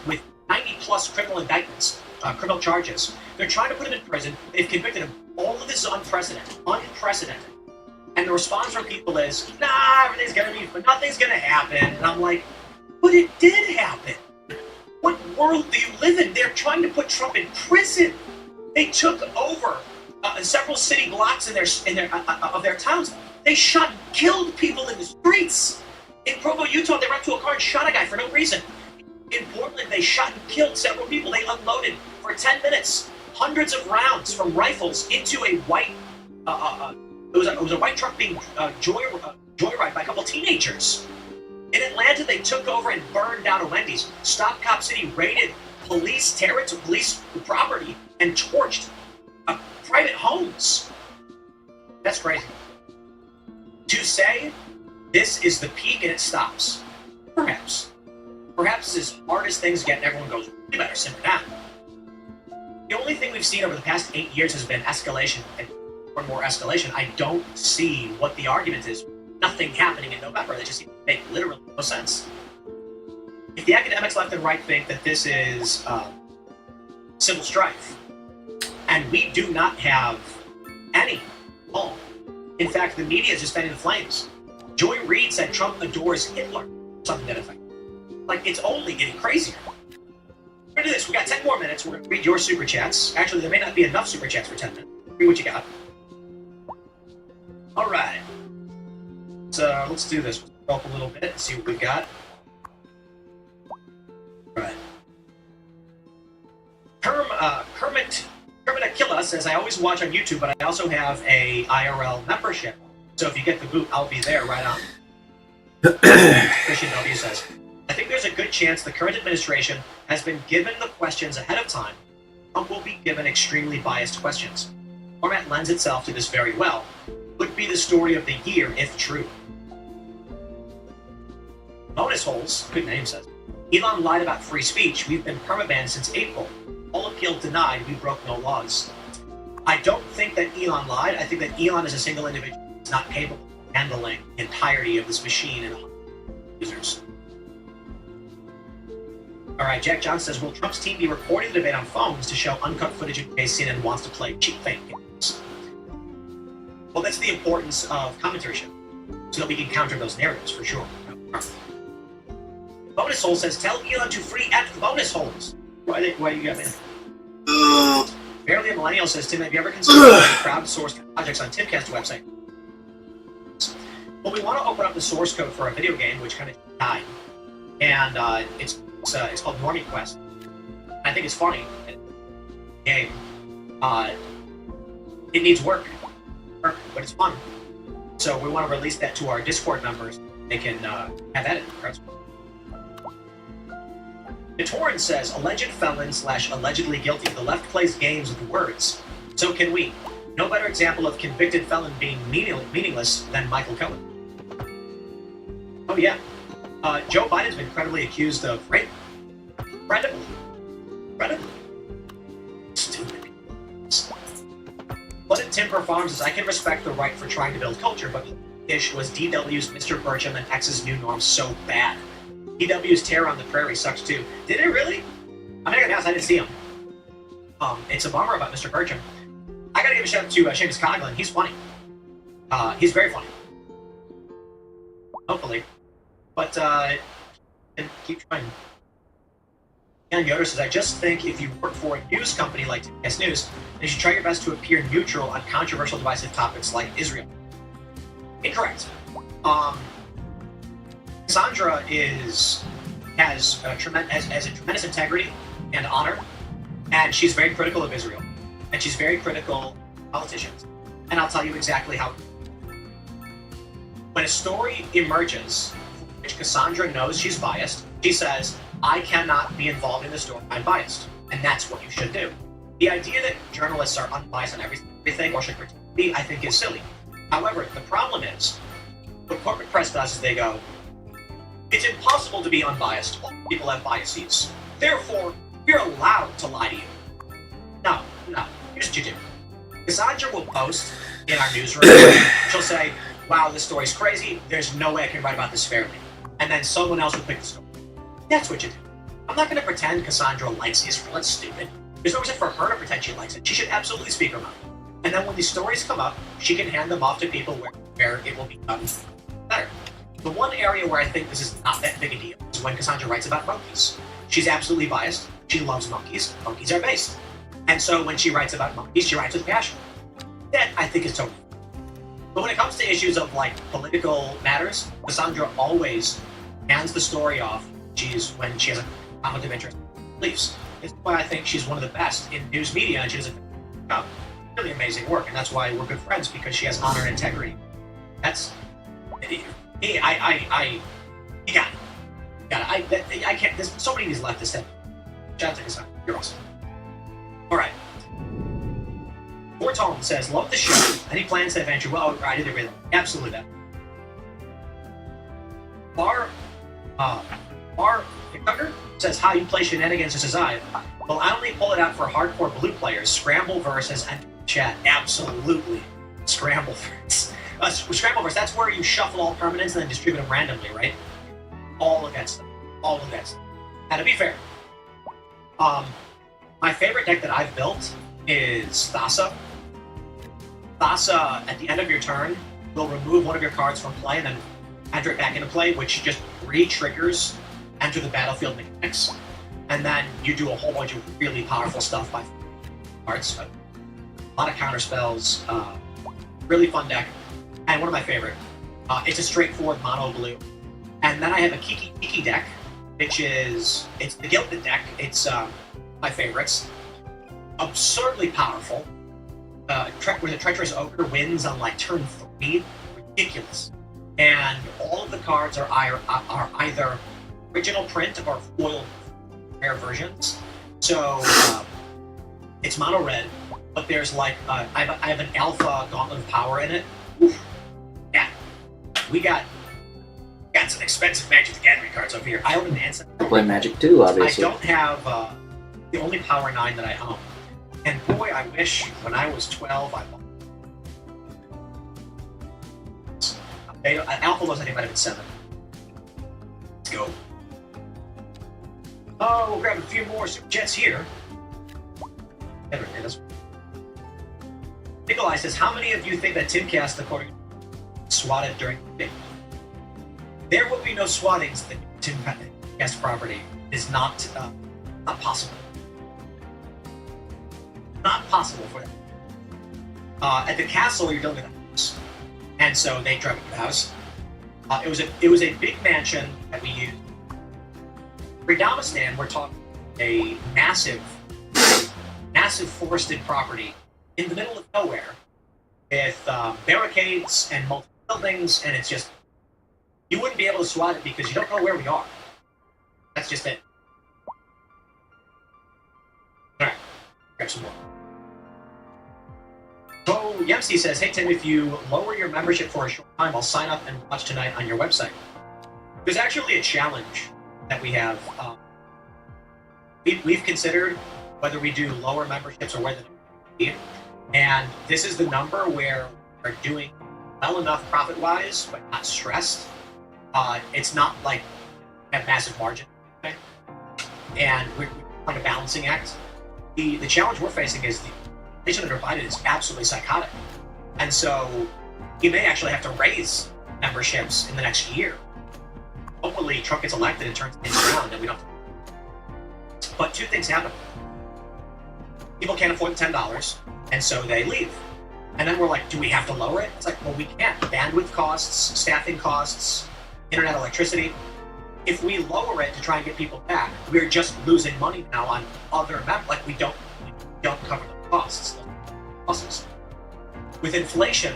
90-plus criminal indictments, criminal charges. They're trying to put him in prison. They've convicted him. All of this is unprecedented. Unprecedented. And the response from people is, nothing's gonna happen. And I'm like, but it did happen. What world do you live in? They're trying to put Trump in prison. They took over several city blocks of their towns. They shot and killed people in the streets. In Provo, Utah, they ran to a car and shot a guy for no reason. In Portland, they shot and killed several people. They unloaded for 10 minutes hundreds of rounds from rifles into a white. It was a white truck being joyride by a couple teenagers. In Atlanta, they took over and burned down a Wendy's. Stop Cop City raided police territory, police property, and torched private homes. That's crazy. To say this is the peak and it stops, perhaps. Perhaps as hard as things get, everyone goes, you better simmer down. The only thing we've seen over the past 8 years has been escalation and more escalation. I don't see what the argument is. Nothing happening in November. They just make literally no sense. If the academics left and right think that this is civil strife, and we do not have any at all. In fact, the media is just fanning the flames. Joy Reid said Trump adores Hitler, something to that effect. Like, it's only getting crazier. We're gonna do this. We got 10 more minutes. We're gonna read your super chats. Actually, there may not be enough super chats for 10 minutes. Read what you got. All right. So let's do this. We'll go up a little bit and see what we've got. All right. Kermit Akilla says, I always watch on YouTube, but I also have a IRL membership. So if you get the boot, I'll be there right on. Christian W says, I think there's a good chance the current administration has been given the questions ahead of time. Trump will be given extremely biased questions. The format lends itself to this very well. Would be the story of the year if true. Bonus holes, good name says, Elon lied about free speech. We've been permabanned since April. All appeal denied. We broke no laws. I don't think that Elon lied. I think that Elon is a single individual who is not capable of handling the entirety of this machine and users. All right, Jack John says, will Trump's team be recording the debate on phones to show uncut footage in case CNN wants to play cheap fake games? Well, that's the importance of commentatorship, so that we can counter those narratives for sure. Bonus Hole says, tell Elon to free F the bonus holes. Why you got me? Barely a Millennial says, Tim, have you ever considered crowdsourced projects on Timcast website? Well, we want to open up the source code for a video game, which kind of died. And it's called Normie Quest. I think it's funny. game. It needs work, but it's fun. So we want to release that to our Discord members. They can have at it. Natoran says, alleged felon / allegedly guilty. The left plays games with words. So can we. No better example of convicted felon being meaningless than Michael Cohen. Oh yeah. Joe Biden's been credibly accused of rape. Credibly. Stupid. But in Timber Farms says, I can respect the right for trying to build culture, but the issue was DW's Mr. Burcham and X's new norm so bad. DW's Terror on the Prairie sucks too. Did it really? I'm not gonna ask, I didn't see him. It's a bummer about Mr. Burcham. I gotta give a shout out to Seamus Coughlin. He's funny. He's very funny. Hopefully. But, and keep trying. Jan Yoder says, I just think if you work for a news company like TBS News, then you should try your best to appear neutral on controversial, divisive topics like Israel. Incorrect. Cassandra has a tremendous integrity and honor, and she's very critical of Israel, and she's very critical of politicians. And I'll tell you exactly how. When a story emerges, which Cassandra knows she's biased, she says, I cannot be involved in the story, I'm biased. And that's what you should do. The idea that journalists are unbiased on everything or should pretend to be, I think is silly. However, the problem is, what corporate press does is they go, it's impossible to be unbiased. All people have biases. Therefore, we're allowed to lie to you. No. Here's what you do. Cassandra will post in our newsroom. She'll say, wow, this story's crazy. There's no way I can write about this fairly. And then someone else will pick the story. That's what you do. I'm not going to pretend Cassandra likes Israel. That's stupid. There's no reason for her to pretend she likes it. She should absolutely speak her mind. And then when these stories come up, she can hand them off to people where it will be done better. The one area where I think this is not that big a deal is when Cassandra writes about monkeys. She's absolutely biased. She loves monkeys. Monkeys are based. And so when she writes about monkeys, she writes with passion. That, I think, is totally fine. But when it comes to issues of, like, political matters, Cassandra always hands the story off when she has a conflict of interest beliefs. It's why I think she's one of the best in news media, and she does a really amazing work, and that's why we're good friends, because she has honor and integrity. That's... You got it. I can't... There's so many of these leftists that... Shout out to Cassandra. You're awesome. Alright. Morton says, love the show. Any plans to adventure? Well, I did agree. Absolutely that. Bar Tucker says, how you play shenanigans as I. Well, I only pull it out for hardcore blue players. Scrambleverse has entered chat. Absolutely. Scrambleverse. Scrambleverse, that's where you shuffle all permanents and then distribute them randomly, right? All against them. All against them. Now, to be fair, my favorite deck that I've built is Thassa. Thassa, at the end of your turn, will remove one of your cards from play and then enter it back into play, which just re-triggers enter the battlefield mechanics. And then you do a whole bunch of really powerful stuff by cards. A lot of counter spells. Really fun deck. And one of my favorite. It's a straightforward mono blue. And then I have a Kiki deck, which is... It's the Gilded deck. It's my favorites. Absurdly powerful. Where the Treacherous Ogre wins on like turn 3. Ridiculous. And all of the cards are either original print or foil rare versions. So it's mono red, but there's like I have an alpha Gauntlet of Power in it. Oof. Yeah, we got some expensive Magic the Gathering cards over here. I own an Ancestor. I play Magic too, obviously. I don't have the only Power 9 that I own. And boy, I wish when I was 12 I bought. Alpha was, I think, might have been 7. Let's go. Oh, we'll grab a few more Super Jets here. Nikolai says, how many of you think that Timcast, according to swatted during the game? There will be no swattings at the Timcast property. It is not possible. Not possible for them. At the castle, you're dealing with a house. And so they drove to the house. It was a big mansion that we used. For Damastan, we're talking a massive massive forested property in the middle of nowhere with barricades and multiple buildings, and it's just, you wouldn't be able to SWAT it because you don't know where we are. That's just it. Alright, grab some more. So Yemsy says, hey Tim, if you lower your membership for a short time, I'll sign up and watch tonight on your website. There's actually a challenge that we have. We've considered whether we do lower memberships or whether we, and this is the number where we're doing well enough profit-wise, but not stressed. It's not like we have massive margin, okay? And we're like a balancing act. The challenge we're facing is the inflation under Biden is absolutely psychotic, and so he may actually have to raise memberships in the next year. Hopefully, Trump gets elected and turns things around, and we don't. But two things happen. People can't afford the $10, and so they leave. And then we're like, do we have to lower it? It's like, well, we can't. Bandwidth costs, staffing costs, internet, electricity. If we lower it to try and get people back, we're just losing money now on other like we don't cover the costs. With inflation,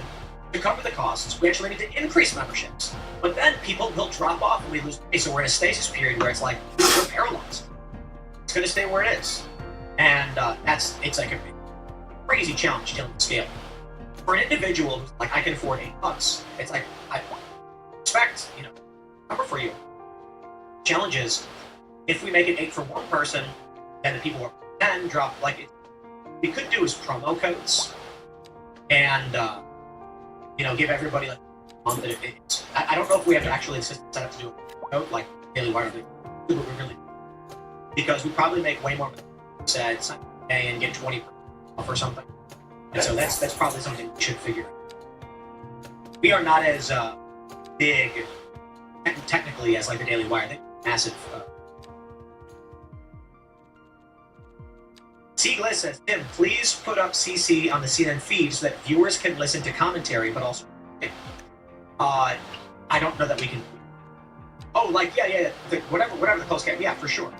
to cover the costs, we actually need to increase memberships. But then people will drop off and we lose money. So we're in a stasis period where it's like, we're paralyzed. It's going to stay where it is. And it's like a crazy challenge dealing with scale. For an individual who's like, I can afford $8, it's like, I expect, number for you. Challenge is, if we make it 8 for one person, then the people who are 10 drop, like, we could do is promo codes and, give everybody like a month. I don't know if we have to actually insist set up to do a code like Daily Wire, but we really, because we probably make way more money said and get 20% off or something. And so that's probably something we should figure out. We are not as big technically as like the Daily Wire. They're massive. Seagless says, Tim, please put up CC on the CNN feed so that viewers can listen to commentary, but also I don't know that we can. Oh, like yeah, whatever the closed cap. Yeah, for sure.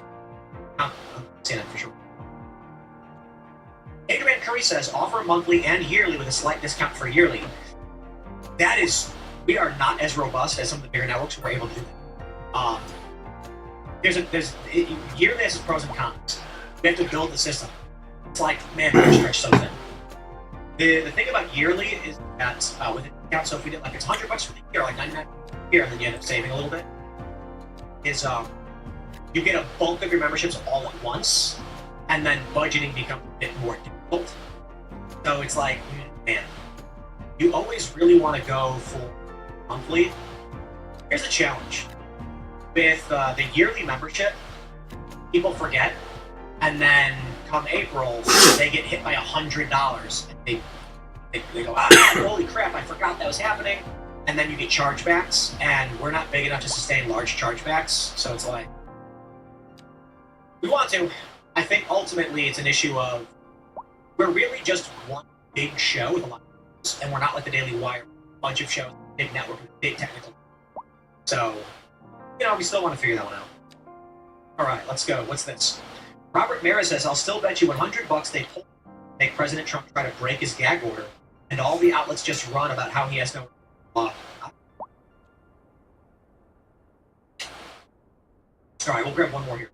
CNN for sure. Adrian Curry says, offer monthly and yearly with a slight discount for yearly. That is, we are not as robust as some of the bigger networks who are able to do that. Yearly has its pros and cons. We have to build the system. It's like, man, we're stretched so thin. The thing about yearly is that with a discount, so if we did like it's $100 for the year, like $99 a year, and then you end up saving a little bit, is you get a bulk of your memberships all at once, and then budgeting becomes a bit more difficult. So it's like, man, you always really want to go for monthly. Here's a challenge. With the yearly membership, people forget, and then come April, they get hit by $100, and they go, holy crap, I forgot that was happening. And then you get chargebacks, and we're not big enough to sustain large chargebacks, so it's like, we want to. I think ultimately it's an issue of, we're really just one big show with a lot of shows, and we're not like the Daily Wire, a bunch of shows, big network, big technical. So, we still want to figure that one out. All right, let's go. What's this? Robert Mara says, I'll still bet you $100 they make President Trump try to break his gag order, and all the outlets just run about how he has no law. All right, we'll grab one more here.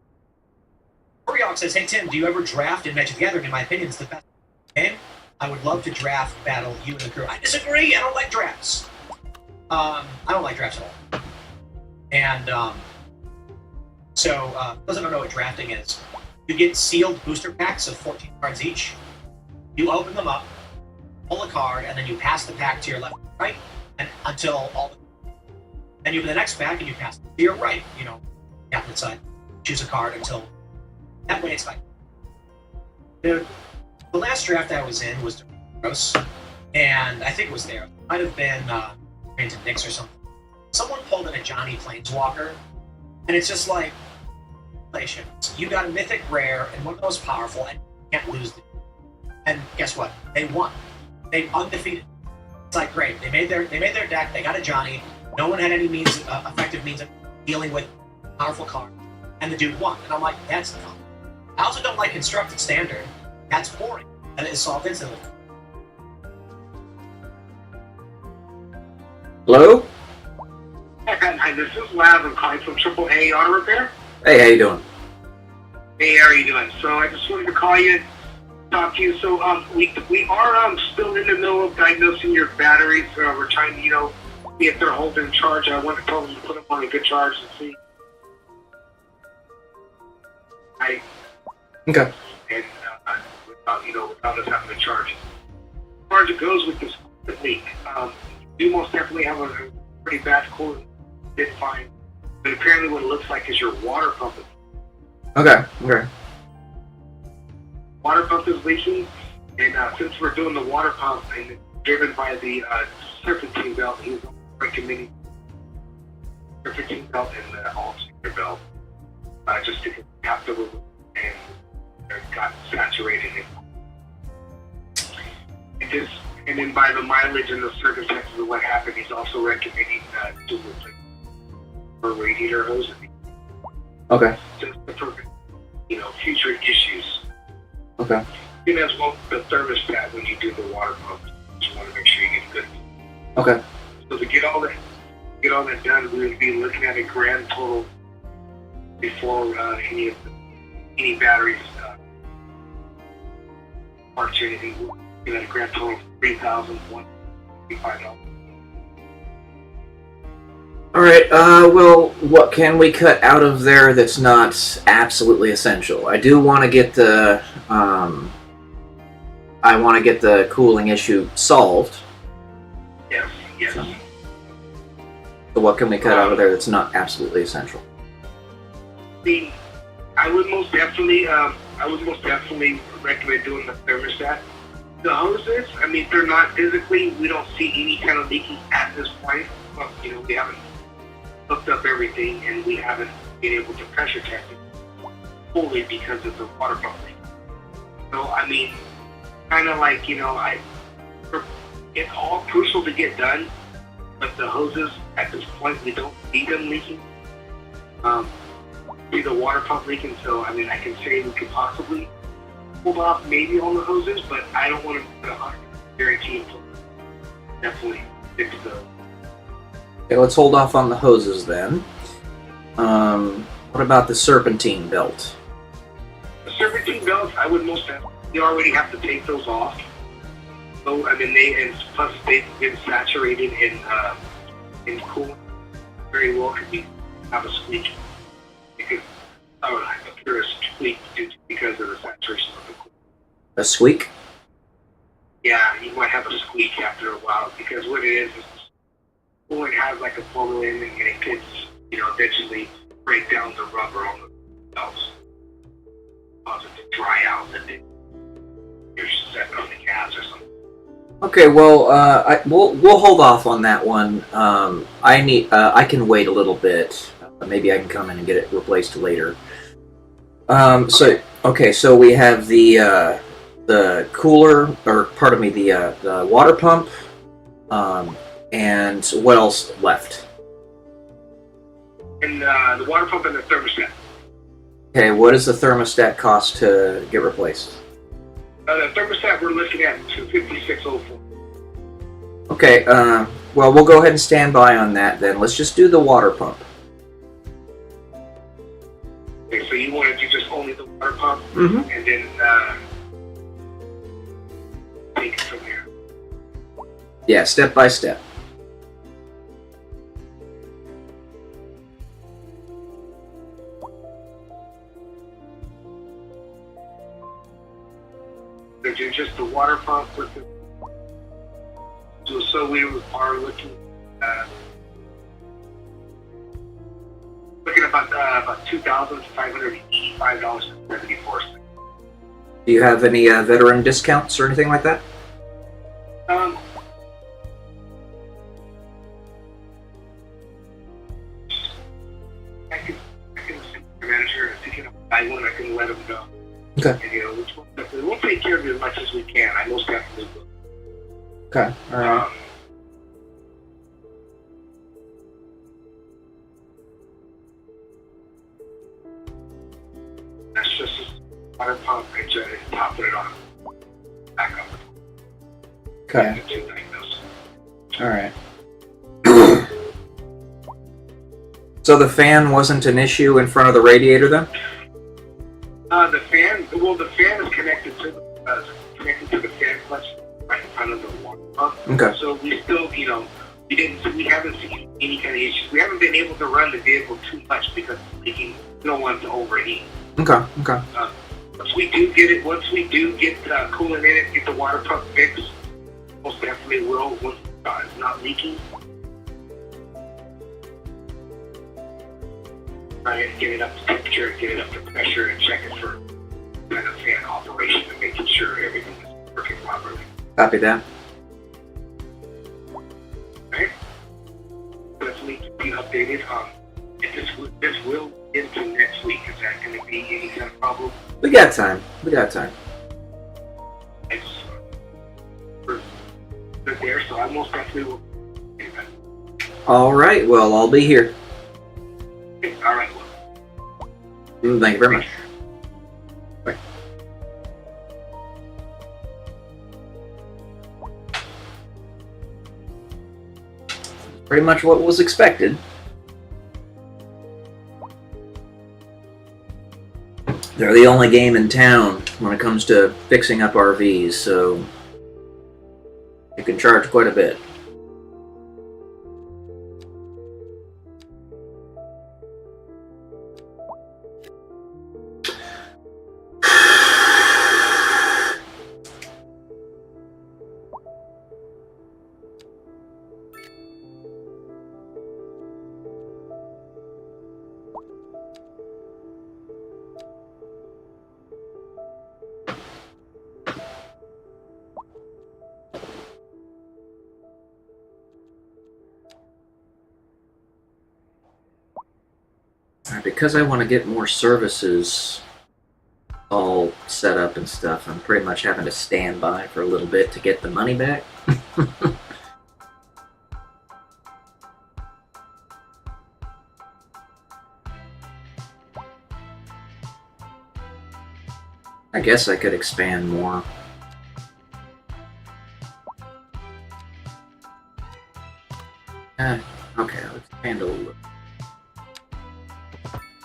Oriok says, hey Tim, do you ever draft in Magic the Gathering? In my opinion, it's the best game. I would love to draft battle you and the crew. I disagree. I don't like drafts. I don't like drafts at all. And so, those that don't know what drafting is, you get sealed booster packs of 14 cards each. You open them up, pull a card, and then you pass the pack to your left and right, and until all the. Then you open the next pack and you pass it to your right. Cabinet side. Choose a card until. That way it's fine. Dude, the last draft I was in was gross, and I think it was there. It might have been Brandon Nix or something. Someone pulled in a Johnny Planeswalker, and it's just like, you got a mythic rare and one of the most powerful, and you can't lose. And guess what? They won. They undefeated. It's like great. They made their deck. They got a Johnny. No one had any effective means of dealing with powerful cards, and the dude won. And I'm like, that's fun. I also don't like constructed standard That's boring. And it's solved instantly. Hello? Hi, this is Laz. I'm calling from AAA Auto Repair. Hey, how you doing? Hey, how are you doing? So I just wanted to call you, talk to you. So we are still in the middle of diagnosing your batteries. We're trying to, see if they're holding charge. I want to tell them to put them on a good charge and see. Okay. And without us having to charge. As far as it goes with this leak, you most definitely have a pretty bad coolant. Did fine, but apparently what it looks like is your water pump. Okay. Water pump is leaking, and since we're doing the water pump and it's driven by the serpentine belt, he's recommending serpentine belt and the alternator belt, just because we have to remove it and it got saturated. And then by the mileage and the circumstances of what happened, he's also recommending to replace the radiator hose. Okay. Just to prevent, future issues. Okay. And as well, the thermostat when you do the water pump, you just want to make sure you get good. Okay. So to get all that done, we would be looking at a grand total before any batteries parts or anything. We're looking at a grand total of $3,155. All right. Well, what can we cut out of there that's not absolutely essential? I do want to get the cooling issue solved. Yes. So what can we cut out of there that's not absolutely essential? I would most definitely recommend doing the thermostat. The hoses, they're not physically. We don't see any kind of leaking at this point. But, we haven't hooked up everything, and we haven't been able to pressure test it fully because of the water pump leak. So, kind of like, it's all crucial to get done, but the hoses, at this point, we don't see them leaking. See the water pump leaking, so, I can say we could possibly hold off maybe on the hoses, but I don't want to put a 100% guarantee until definitely fix those. Okay, let's hold off on the hoses then. What about the serpentine belt? The serpentine belts, I would most definitely, you already have to take those off. So, plus they've been saturated in coolant. Very well could have a squeak. Because, appear a squeak because of the saturation of the coolant. A squeak? Yeah, you might have a squeak after a while, because what it is coolant has like a formula in it, and it could, eventually break down the rubber on the belts, cause it to dry out, and then you're set on the gas or something. Okay, well, we'll hold off on that one. I can wait a little bit. Maybe I can come in and get it replaced later. So we have the cooler, or pardon me, the water pump, and what else left? And the water pump and the thermostat. Okay, what does the thermostat cost to get replaced? The thermostat we're looking at $256.04. Okay, well, we'll go ahead and stand by on that then. Let's just do the water pump. Okay, so you want to do just only the water pump, Mm-hmm. and then take it from there. Yeah, step by step. So do just the water pump with the. So we are looking at about $2,585.74. Do you have any veteran discounts or anything like that? I can see the manager and thinking of buy one, I can let him know. Okay. And, we'll take care of it as much as we can. I most definitely will. Okay. All right. That's just water pump and just topping it on back up. Okay. The two diagnosed. All right. So the fan wasn't an issue in front of the radiator then? The fan is connected to the fan clutch right in front of the water pump. Okay. So we still, we haven't seen any kind of issues. We haven't been able to run the vehicle too much because we don't want it to overheat. Okay. Okay. Once we do get coolant in it, get the water pump fixed, most definitely will. Once it's not leaking, try and get it up to temperature, get it up to pressure, and check it for kind of fan operation and making sure everything is working properly. Copy that. Okay? Definitely to be updated. This will into next week. Is that going to be any kind of problem? We got time. It's there, so I most definitely will. All right. Well, I'll be here. All right. Thank you very much. Bye. Pretty much what was expected. They're the only game in town when it comes to fixing up RVs, so you can charge quite a bit. Because I want to get more services all set up and stuff, I'm pretty much having to stand by for a little bit to get the money back. I guess I could expand more. Okay, let's handle a little.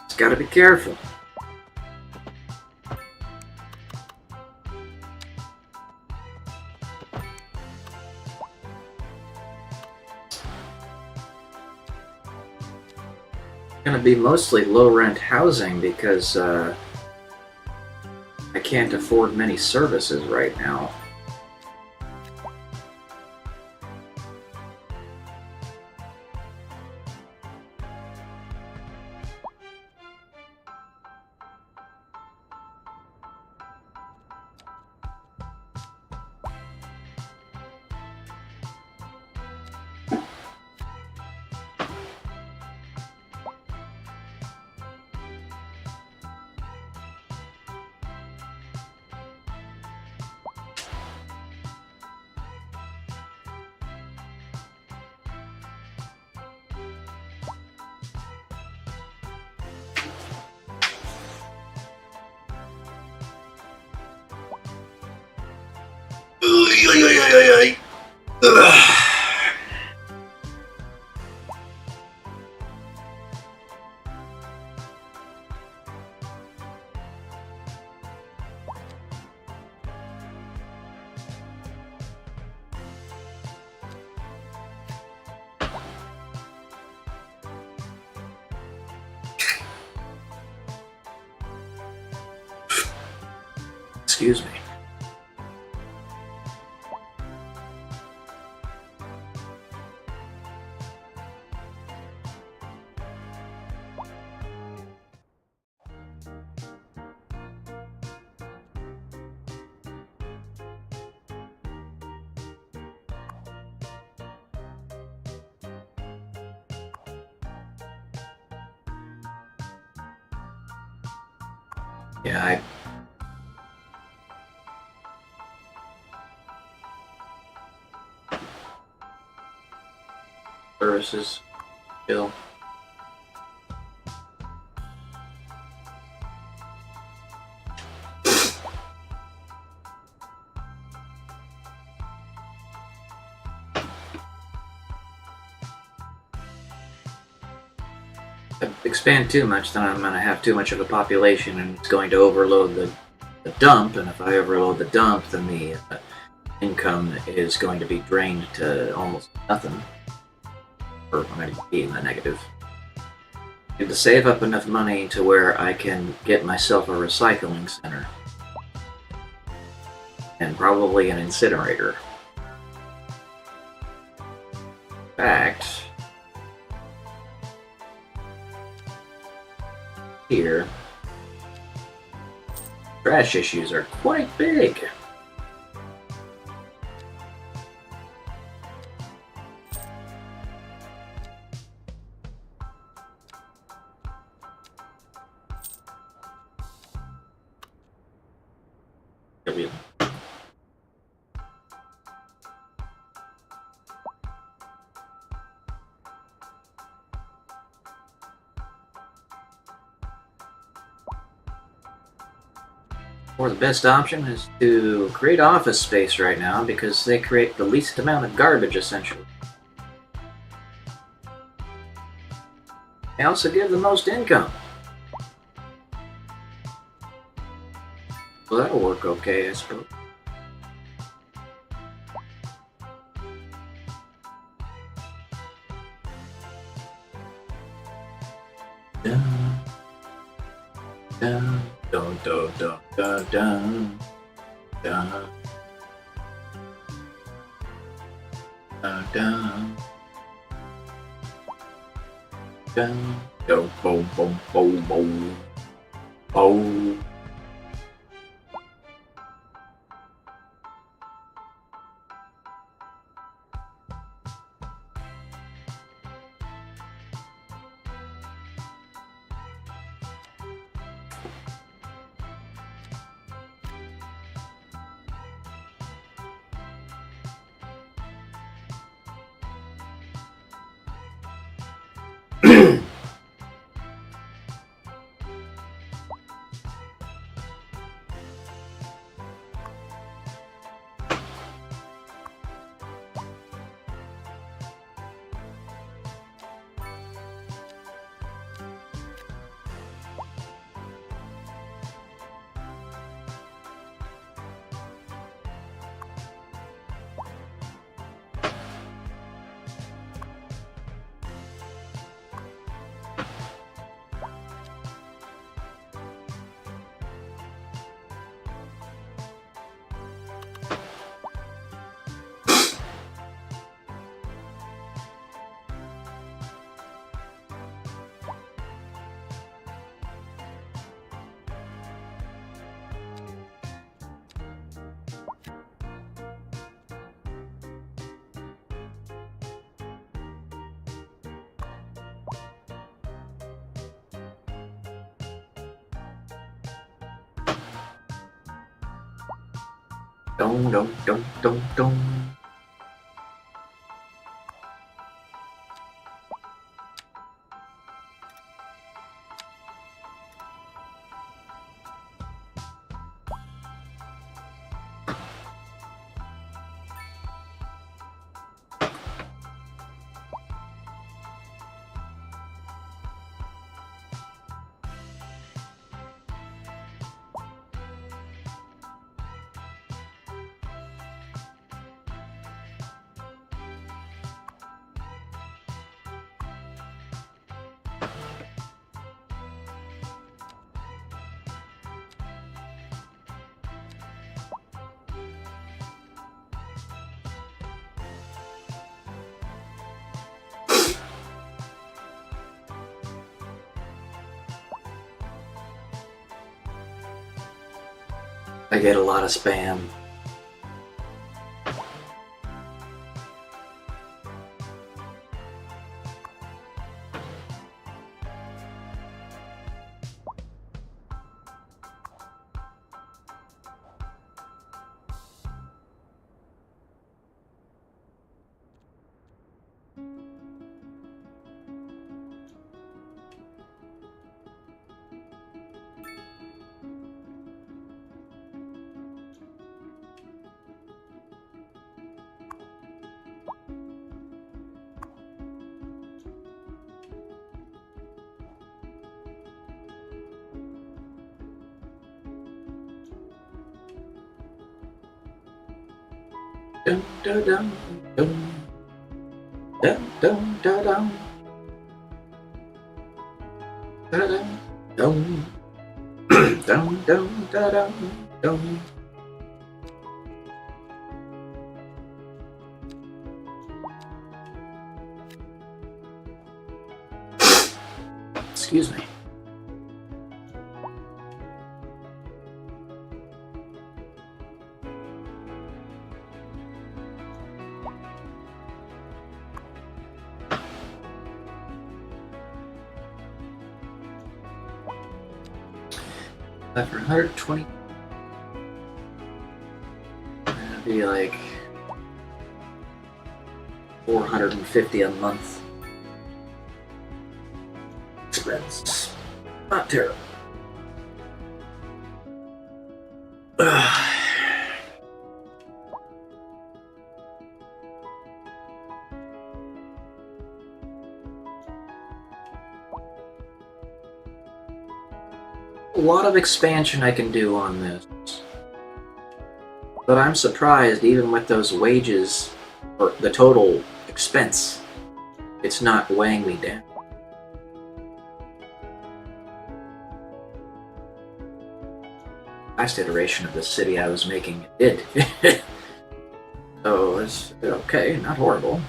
Just gotta be careful. Gonna be mostly low-rent housing because I can't afford many services right now. Excuse me. Yeah, services bill. expand too much, then I'm going to have too much of a population and it's going to overload the dump, and if I overload the dump, then the income is going to be drained to almost nothing. Or I'm going to be in the negative. I need to save up enough money to where I can get myself a recycling center. And probably an incinerator. In fact, here, trash issues are quite big. Or the best option is to create office space right now because they create the least amount of garbage essentially. They also give the most income. Well, that'll work okay, I suppose. Dun, dun, dun, dun, dun, dun, dun, dun, dun, dun, dun, dun, boom, boom, boom, boom, boom. Dong, dong, dong, dong, dong. I get a lot of spam. Dum dum dum dum dum dum dum dum dum dum dum dum dum. Excuse me. That for 120. That'd be like 450 a month. Expense. Not terrible. A lot of expansion I can do on this. But I'm surprised, even with those wages, or the total expense, it's not weighing me down. Last iteration of the city I was making it did. So it's okay, not horrible.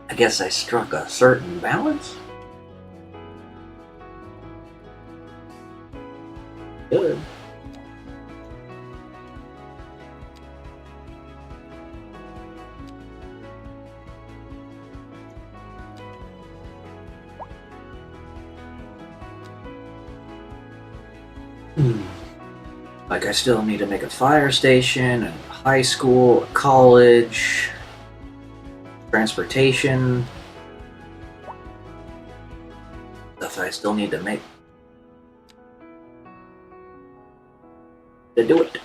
I guess I struck a certain balance. Good. Like I still need to make a fire station, a high school, a college, transportation. Stuff I still need to make. To do it.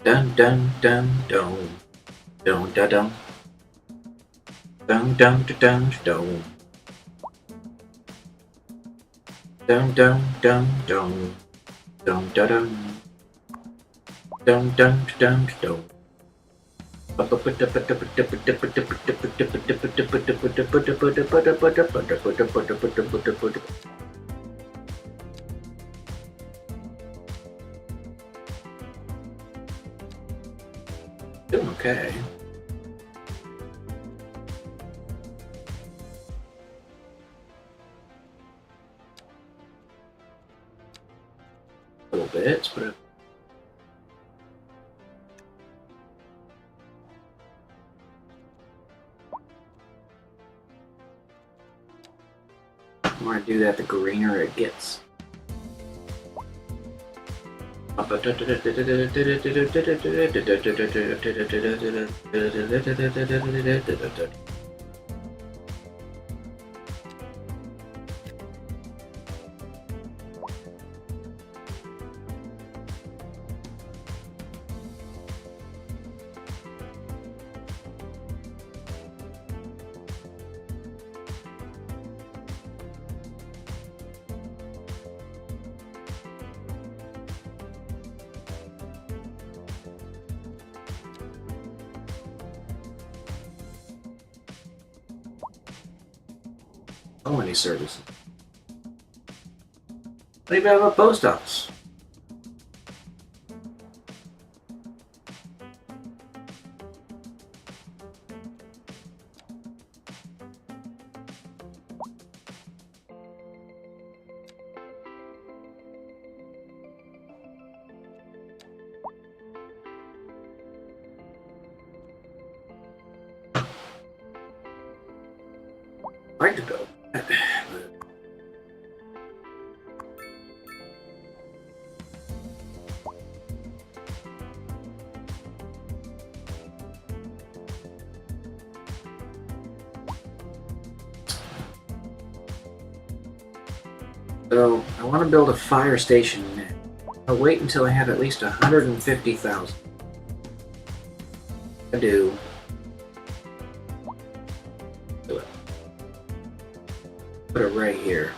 Dun dun dun dun dun dun dun dun dun dun dun dun dun dun dun dun dun dun dun dun. Doing okay. Little bits, but the more I do that, the greener it gets. So many services. They even have a post office. I'd like to build that. So, I want to build a fire station next. I'll wait until I have at least 150,000. I do. Do it. Put it right here.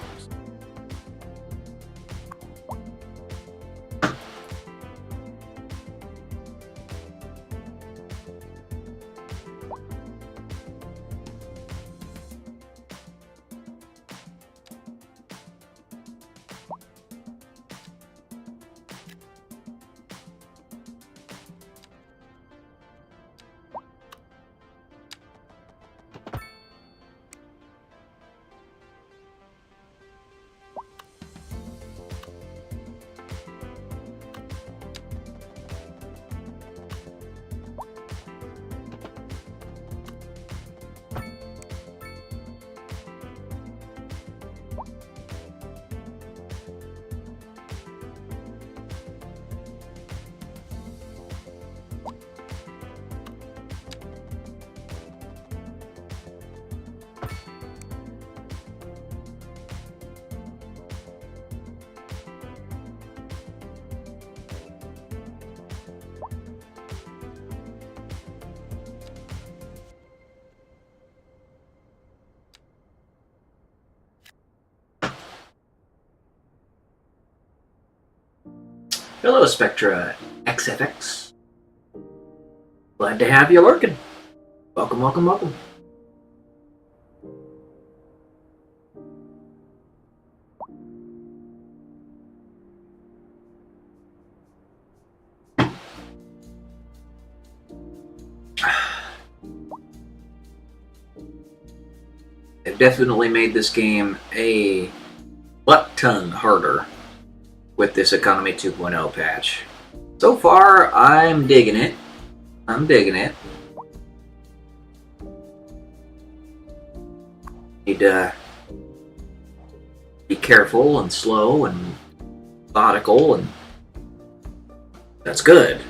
Hello, Spectra XFX. Glad to have you lurking. Welcome, welcome, welcome. They've definitely made this game a butt-ton harder with this Economy 2.0 patch. So far, I'm digging it. I'm digging it. Need to be careful and slow and methodical, and that's good.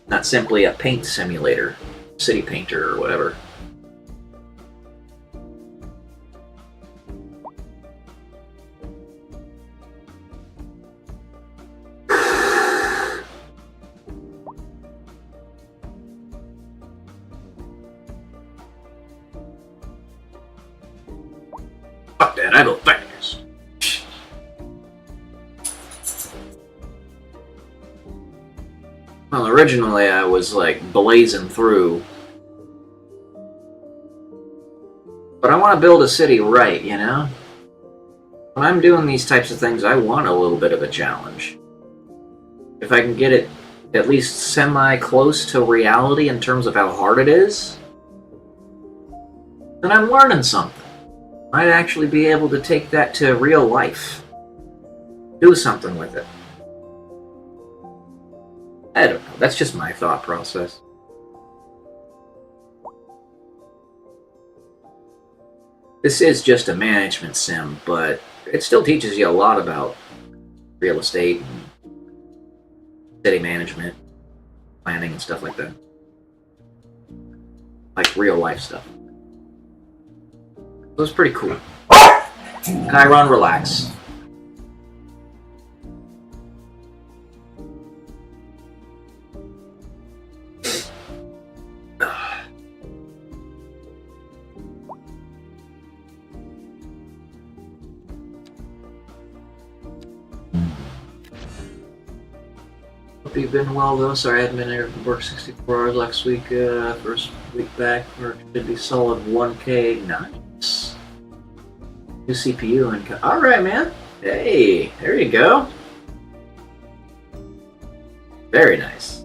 Not simply a paint simulator, city painter or whatever. Fuck that, I go fast. Well, originally I was like blazing through. But I want to build a city right, you know? When I'm doing these types of things, I want a little bit of a challenge. If I can get it at least semi-close to reality in terms of how hard it is, then I'm learning something. Might actually be able to take that to real life. Do something with it. I don't know. That's just my thought process. This is just a management sim, but it still teaches you a lot about real estate and city management, planning and stuff like that. Like real life stuff. It was pretty cool. Chiron, relax. Hope you've been well though. Sorry I hadn't been able to work 64 hours last week. First week back, work should be solid 1K. Nice. New CPU and alright, man. Hey, there you go. Very nice.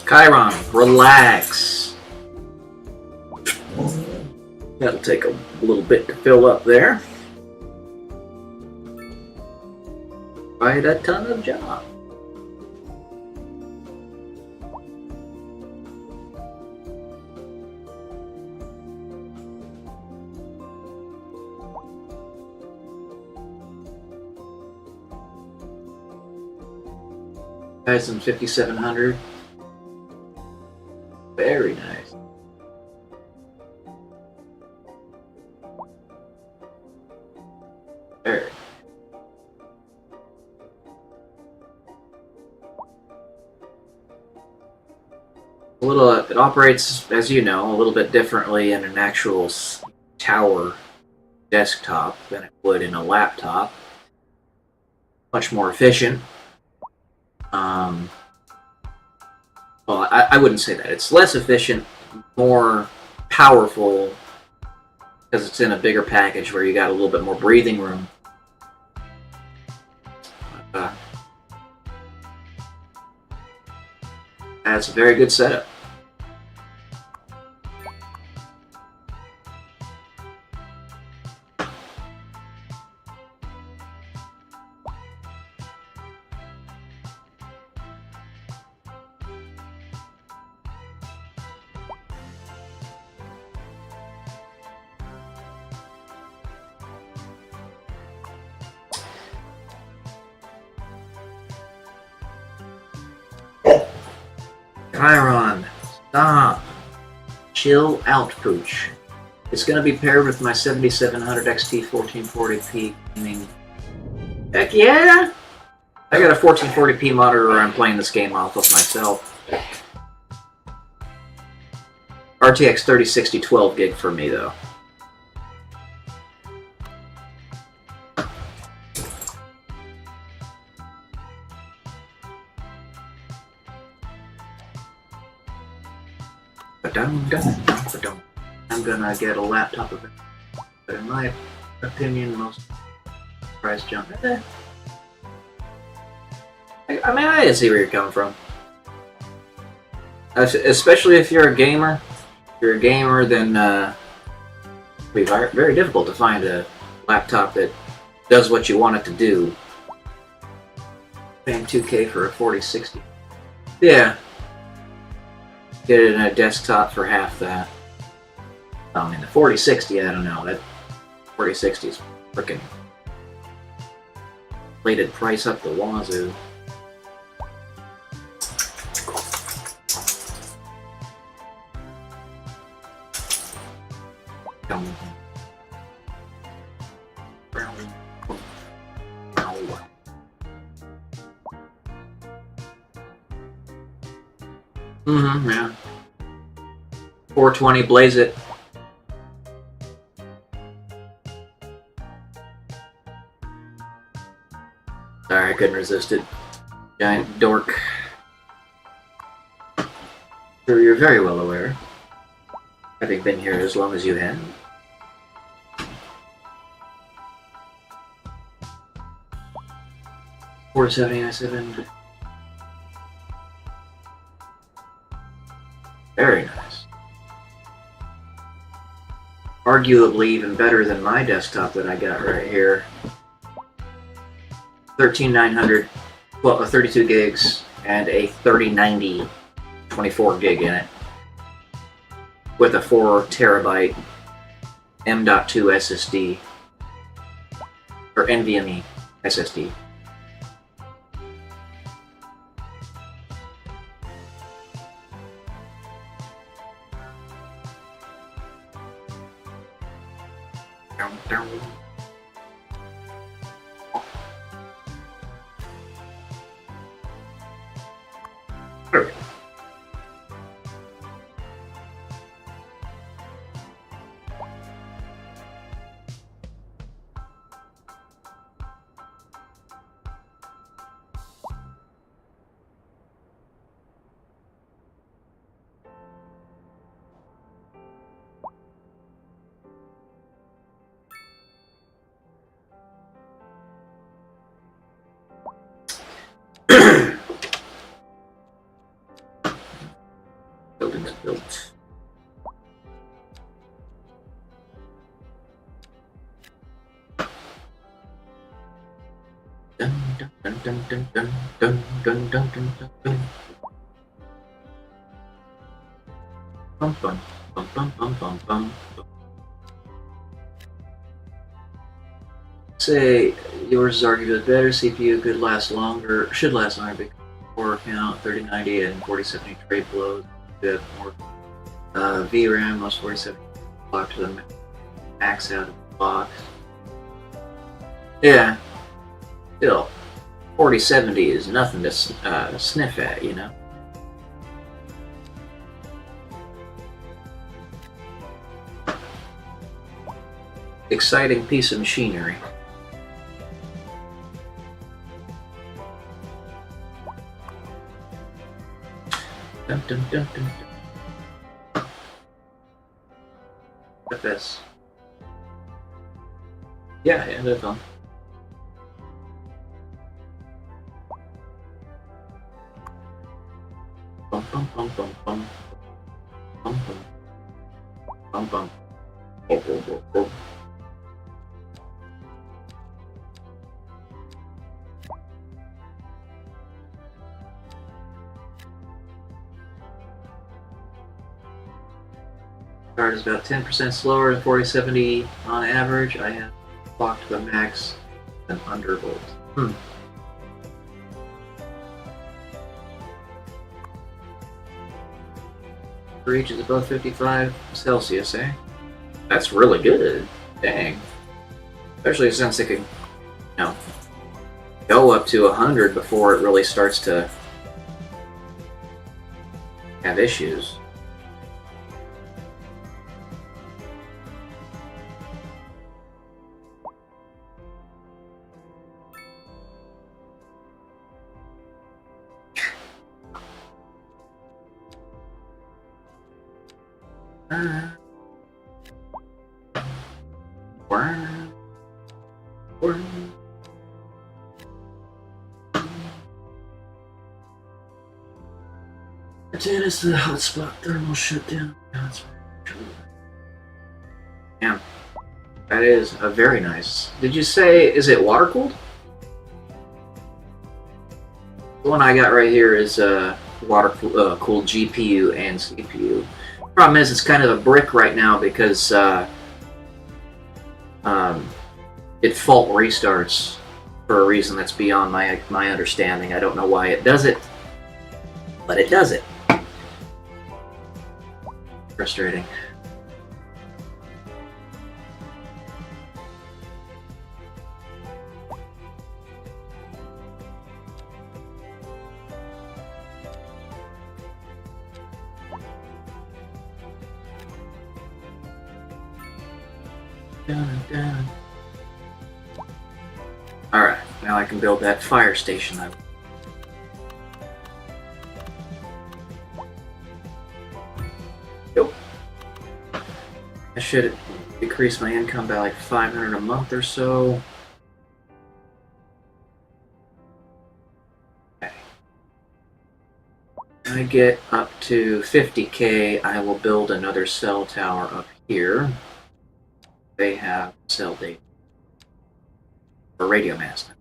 Chiron, relax. That'll take a little bit to fill up there. Quite a ton of job. Guys, in 5700. Very nice. Very. It operates, as you know, a little bit differently in an actual tower desktop than it would in a laptop. Much more efficient. Well, I wouldn't say that. It's less efficient, more powerful, because it's in a bigger package where you got a little bit more breathing room. That's a very good setup. Chiron, stop. Chill out, Pooch. It's going to be paired with my 7700 XT 1440p gaming. Heck yeah! I got a 1440p monitor I'm playing this game off of myself. RTX 3060 12 gig for me, though. I'm gonna get a laptop of it, but in my opinion, most price jump. I mean, I see where you're coming from. Especially if you're a gamer. If you're a gamer, then it'll be very difficult to find a laptop that does what you want it to do. Paying $2K for a 4060. Yeah. Get it in a desktop for half that. I mean, the 4060, I don't know. That 4060 is freaking inflated price up the wazoo. Yeah. 420, blaze it. Sorry, I couldn't resist it. Giant dork. Sure, you're very well aware, having been here as long as you have. $470.97. Very nice. Arguably even better than my desktop that I got right here. 13900, well, 32 gigs and a 3090 24 gig in it with a 4 terabyte M.2 SSD or NVMe SSD. Building's built. Dun, dun, dun, dun, dun, dun, dun, dun, dun, dun, dun. Bum, bum, bum, bum, bum, bum, bum. Say yours is arguably better. CPU could last longer, should last longer because core count 3090 and 4070 trade blows. Good more VRAM, most 4070 block to the max out of the box. Yeah, still 4070 is nothing to sniff at, you know. Exciting piece of machinery. Dun, dun, dun, dun, dun. FS. Yeah, that's on. Bum bum bum bum bum bum bum bum bum. Oh, oh, oh, oh. Card is about 10% slower than 4070 on average. I have clocked to the max and undervolt. Reach is above 55 Celsius, eh? That's really good. Dang. Especially since it can, you know, go up to 100 before it really starts to have issues. Tennis, the hotspot thermal shutdown. Yeah, that is a very nice. Did you say, is it water cooled? The one I got right here is water cooled GPU and CPU. Problem is, it's kind of a brick right now because it fault restarts for a reason that's beyond my understanding. I don't know why it does it, but it does it. Frustrating. Alright, now I can build that fire station. Nope. I should decrease my income by like 500 a month or so. Okay. When I get up to 50k, I will build another cell tower up here. They have cell data for radio mast.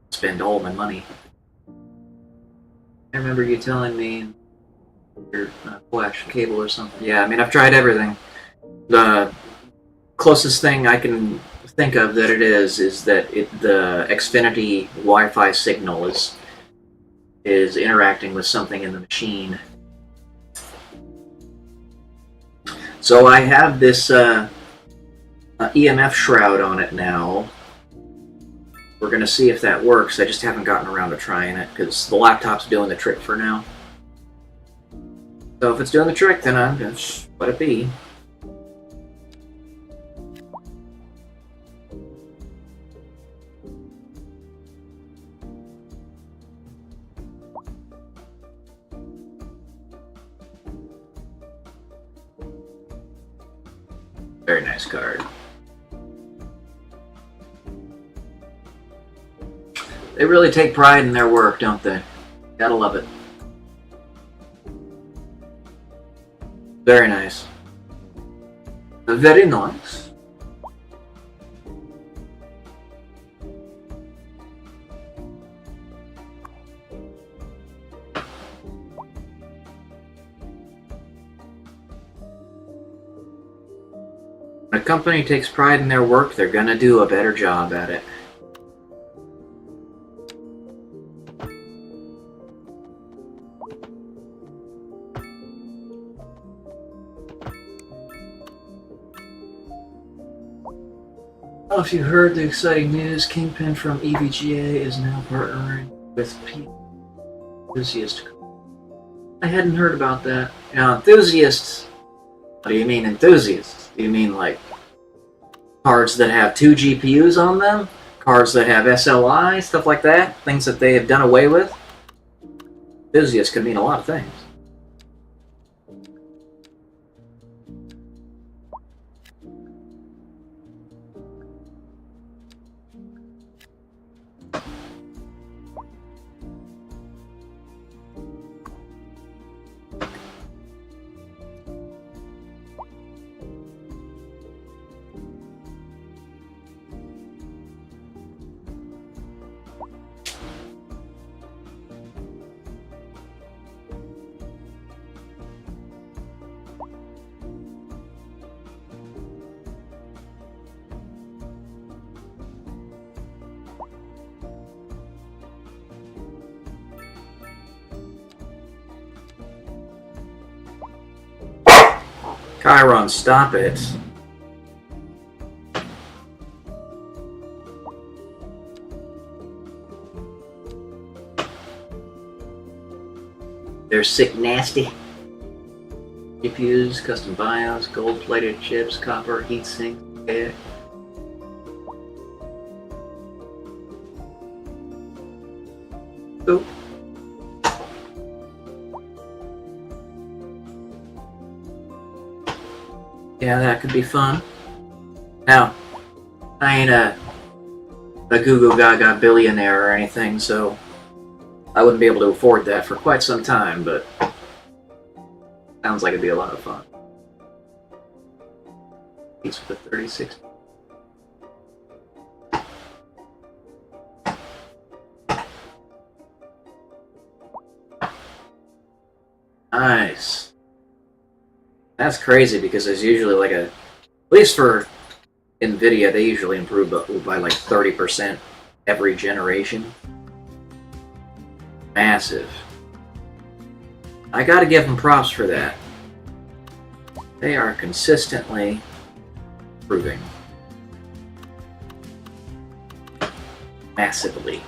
Spend all my money. I remember you telling me your flash cable or something. Yeah, I mean, I've tried everything. The closest thing I can think of that it is that the Xfinity Wi-Fi signal is interacting with something in the machine. So I have this EMF shroud on it now. We're going to see if that works. I just haven't gotten around to trying it because the laptop's doing the trick for now. So if it's doing the trick, then I'm going to let it be. Very nice card. They really take pride in their work, don't they? Gotta love it. Very nice. Very nice. When a company takes pride in their work, they're gonna do a better job at it. Oh, if you heard the exciting news, Kingpin from EVGA is now partnering with Enthusiast. I hadn't heard about that. Now, enthusiasts. What do you mean enthusiasts? Do you mean like cards that have 2 GPUs on them? Cards that have SLI, stuff like that? Things that they have done away with? Enthusiasts could mean a lot of things. Chiron, stop it. They're sick nasty. GPUs, custom BIOS, gold-plated chips, copper, heatsink, yeah. Oop. Yeah, that could be fun. Now, I ain't a Goo Gaga billionaire or anything, so I wouldn't be able to afford that for quite some time, but sounds like it'd be a lot of fun. Piece for the 36. Nice. That's crazy because there's usually like at least for NVIDIA, they usually improve by like 30% every generation. Massive. I gotta give them props for that. They are consistently improving. Massively.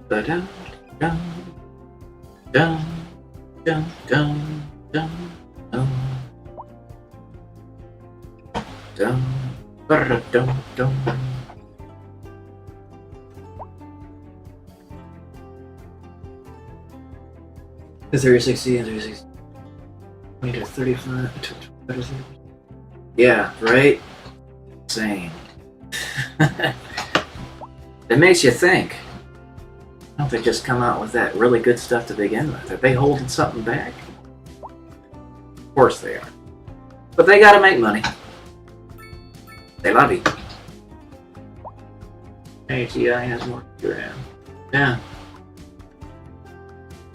Dun dun dun dun dun dun dun dun dun dun dun. The 360 and 360. 20 to 35. Yeah, right? Insane. It makes you think. Why don't they just come out with that really good stuff to begin with? Are they holding something back? Of course they are. But they gotta make money. They love you. ATI has more RAM. Yeah.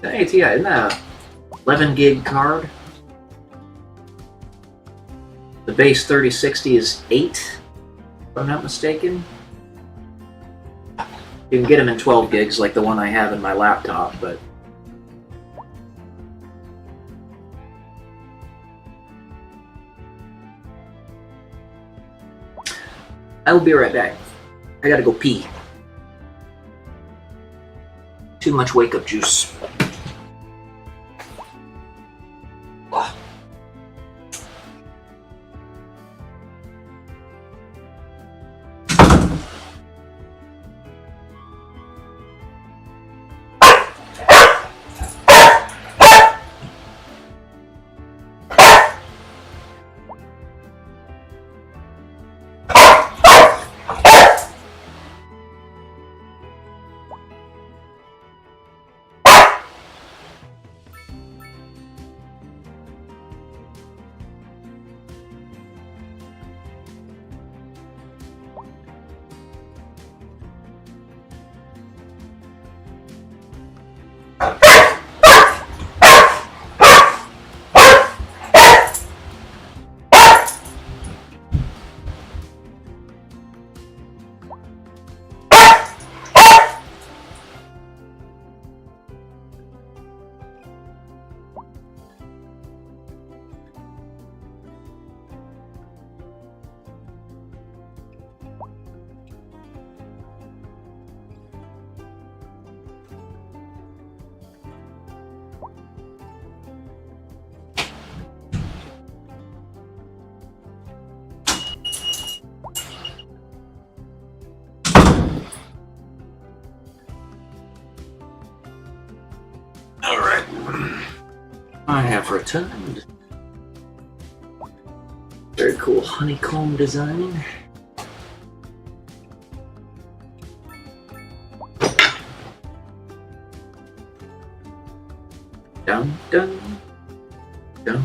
The ATI, isn't that a 11 gig card? The base 3060 is 8, if I'm not mistaken. You can get them in 12 gigs like the one I have in my laptop, but I will be right back. I gotta go pee. Too much wake-up juice. Alright. I have returned. Very cool honeycomb design. Dun dun dun.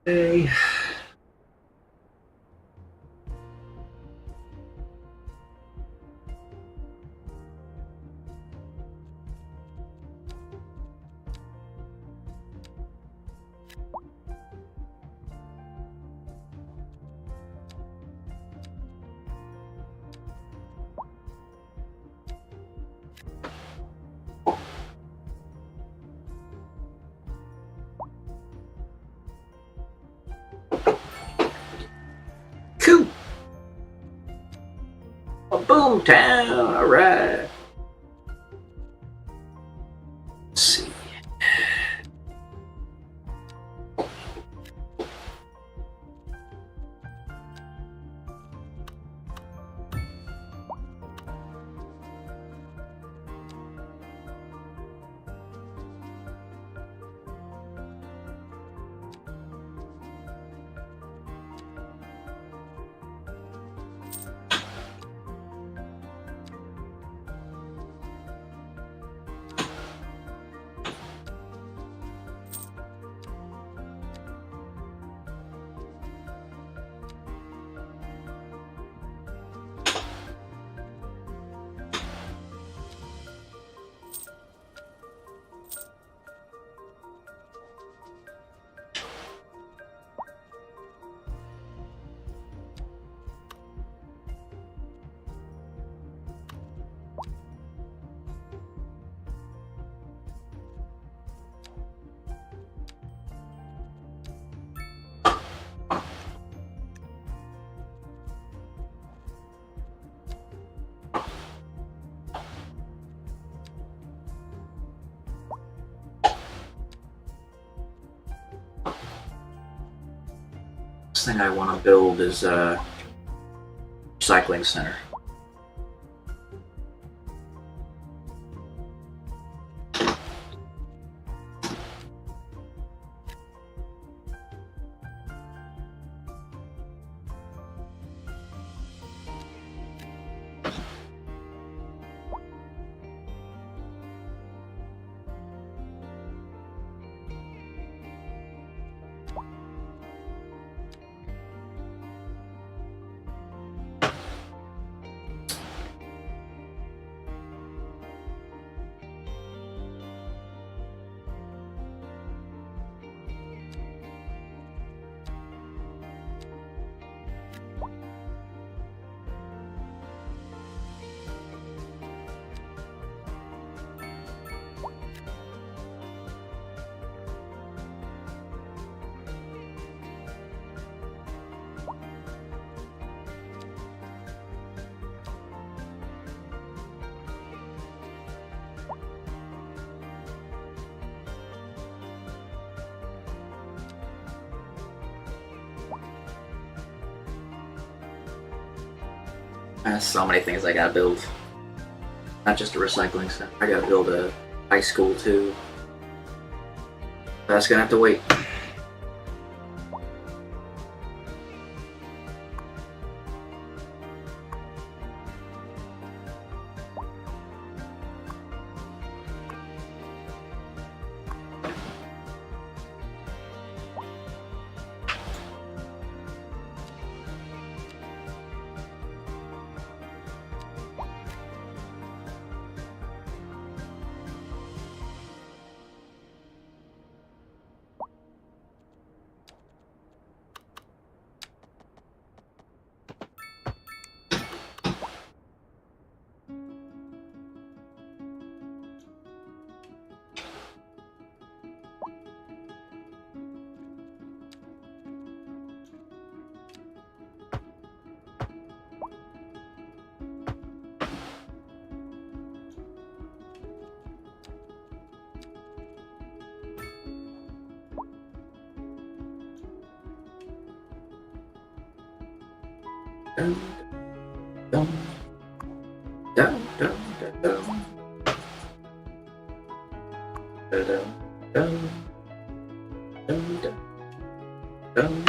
Okay. Cool. A boom town, alright. Let's see. Next thing I want to build is a recycling center. There's so many things I gotta build. Not just a recycling center. I gotta build a high school too. That's gonna have to wait. Dun, dun, dun, dun, dun, dun. Dun, dun, dun, dun, dun.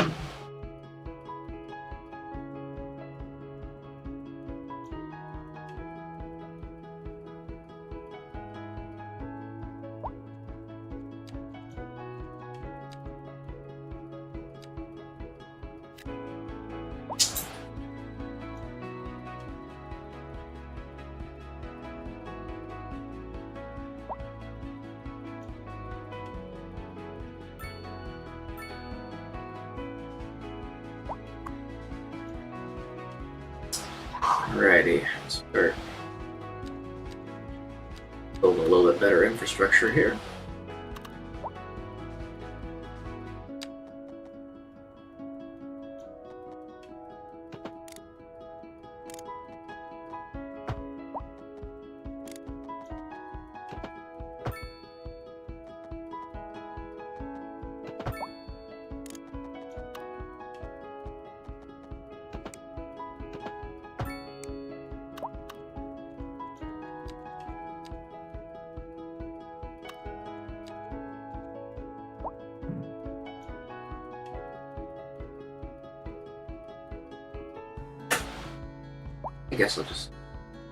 Alrighty, let's start building a little bit better infrastructure here. I guess I'll just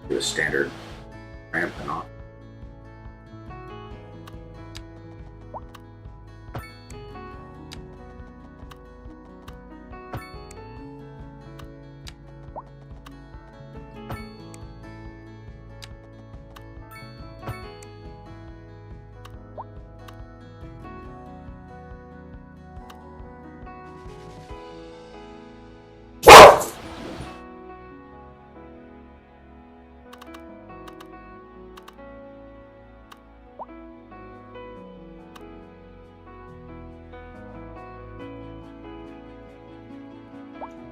do a standard ramp and on.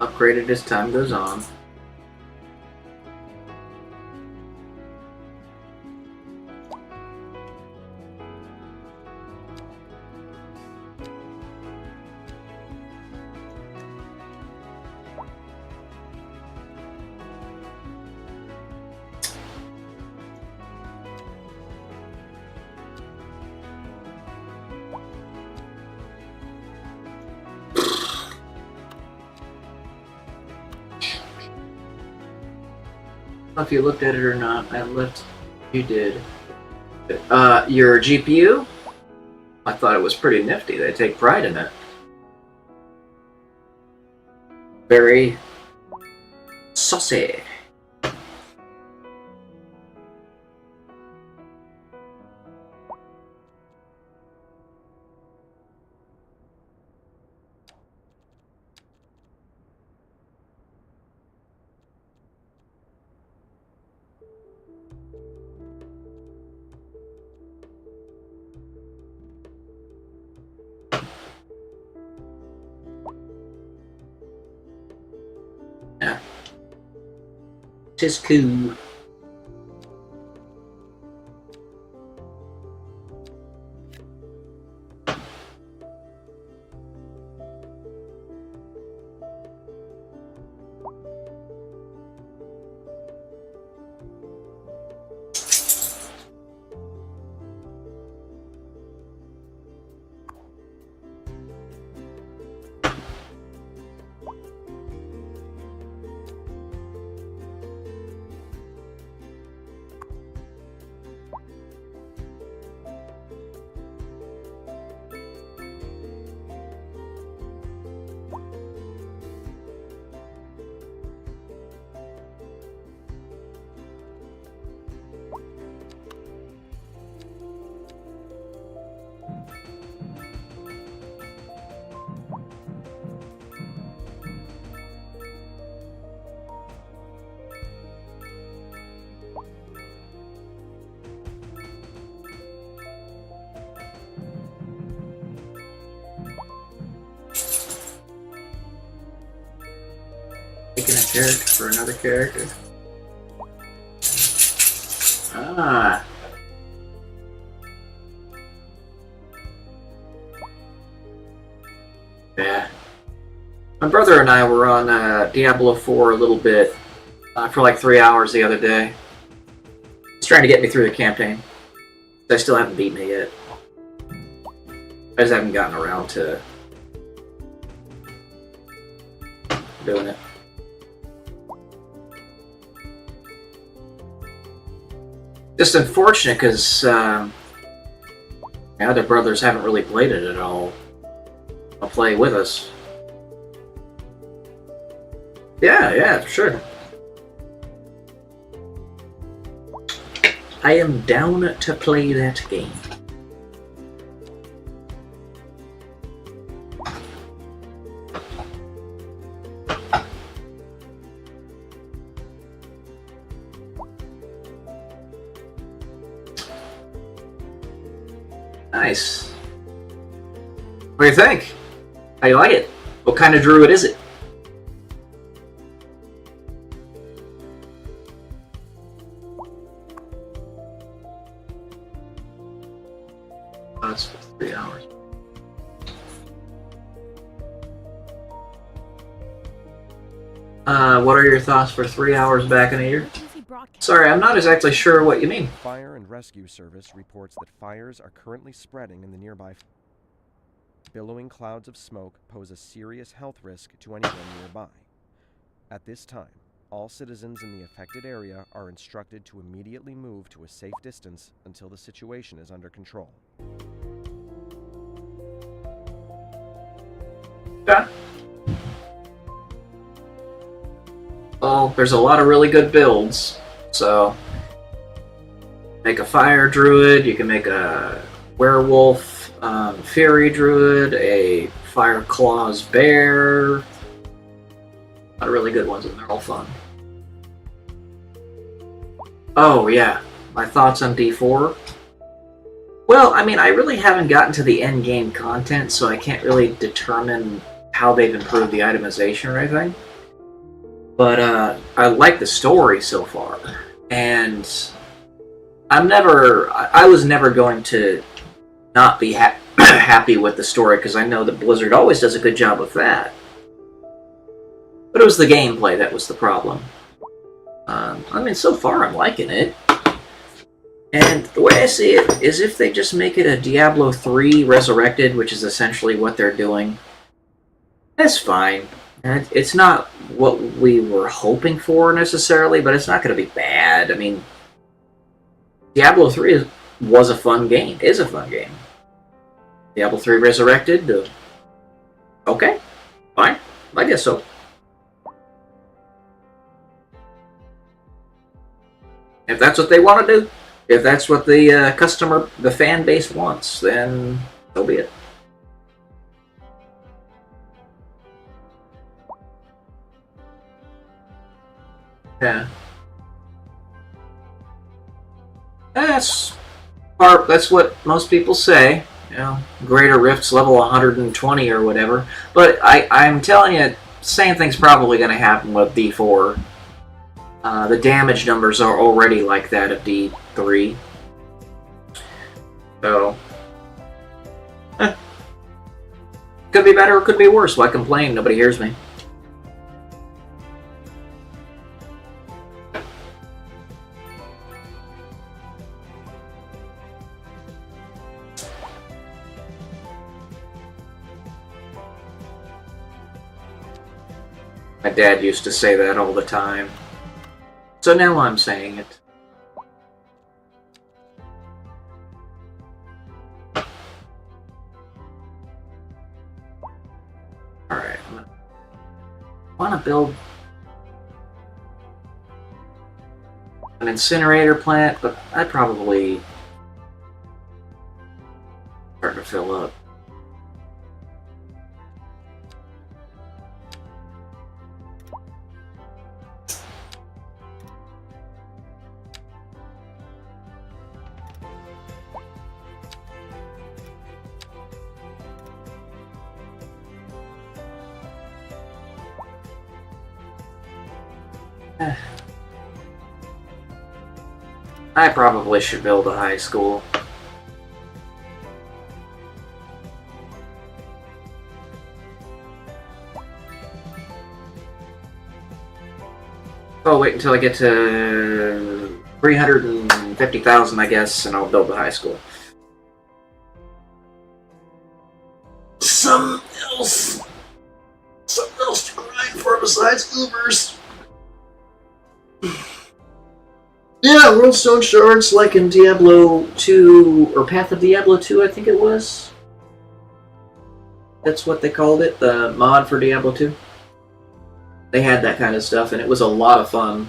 Upgraded as time goes on. I don't know if you looked at it or not. I looked. You did. Your GPU? I thought it was pretty nifty. They take pride in it. Very saucy. Yeah. Tis cool. making a character for another character. Ah. Yeah. My brother and I were on Diablo 4 a little bit for like 3 hours the other day. He's trying to get me through the campaign. I still haven't beaten it yet. I just haven't gotten around to doing it. Just unfortunate because my other brothers haven't really played it at all. They'll play with us. Yeah, for sure. I am down to play that game. Nice. What do you think? How you like it? What kind of druid is it? Oh, it's 3 hours. What are your thoughts for 3 hours back in a year? Emergency broadcast. Sorry, I'm not exactly sure what you mean. Fire and Rescue Service reports that fires are currently spreading in the nearby. Billowing clouds of smoke pose a serious health risk to anyone nearby. At this time, all citizens in the affected area are instructed to immediately move to a safe distance until the situation is under control. Yeah. Well, there's a lot of really good builds, so make a fire druid, you can make a werewolf, fairy druid, a fire claws bear. A lot of really good ones, and they're all fun. Oh yeah, my thoughts on D4. Well, I mean, I really haven't gotten to the end game content, so I can't really determine how they've improved the itemization or anything. But I like the story so far, and I was never going to not be happy with the story, because I know that Blizzard always does a good job with that. But it was the gameplay that was the problem. I mean, so far I'm liking it. And the way I see it is if they just make it a Diablo 3 Resurrected, which is essentially what they're doing, that's fine. And it's not what we were hoping for necessarily, but it's not going to be bad. I mean, Diablo 3 was a fun game, is a fun game. Diablo 3 Resurrected, okay, fine, I guess so. If that's what they want to do, if that's what the the fan base wants, then so be it. Yeah. That's what most people say. You know, Greater Rift's level 120 or whatever. But I'm telling you, same thing's probably going to happen with D4. The damage numbers are already like that of D3. So, could be better or could be worse. Why complain? Nobody hears me. My dad used to say that all the time. So now I'm saying it. Alright, I want to build an incinerator plant, but I'd probably start to fill up. I probably should build a high school. Oh, wait until I get to 350,000, I guess, and I'll build the high school. Something else to grind for besides Ubers. Yeah, Worldstone Shards, like in Diablo 2, or Path of Diablo 2, I think it was. That's what they called it, the mod for Diablo 2. They had that kind of stuff, and it was a lot of fun.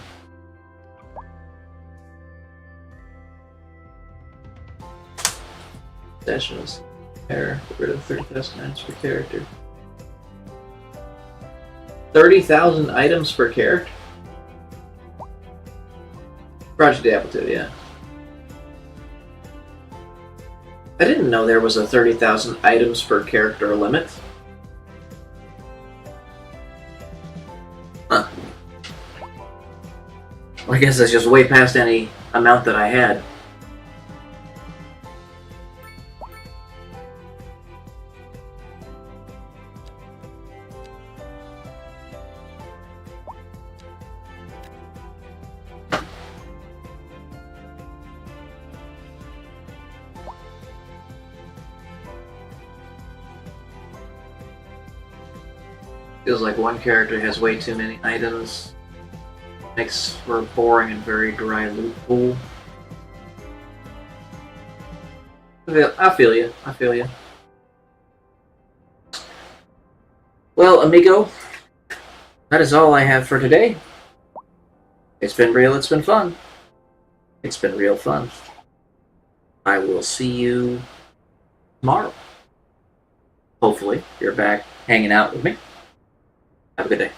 Sessions. Get rid of 30,000 items per character. 30,000 items per character? Project Diablo 2, yeah. I didn't know there was a 30,000 items per character limit. Huh. Well, I guess that's just way past any amount that I had. Feels like one character has way too many items. Makes for a boring and very dry loot pool. I feel you. I feel you. Well, amigo, that is all I have for today. It's been real, it's been fun. It's been real fun. I will see you tomorrow. Hopefully, you're back hanging out with me. Have a good day.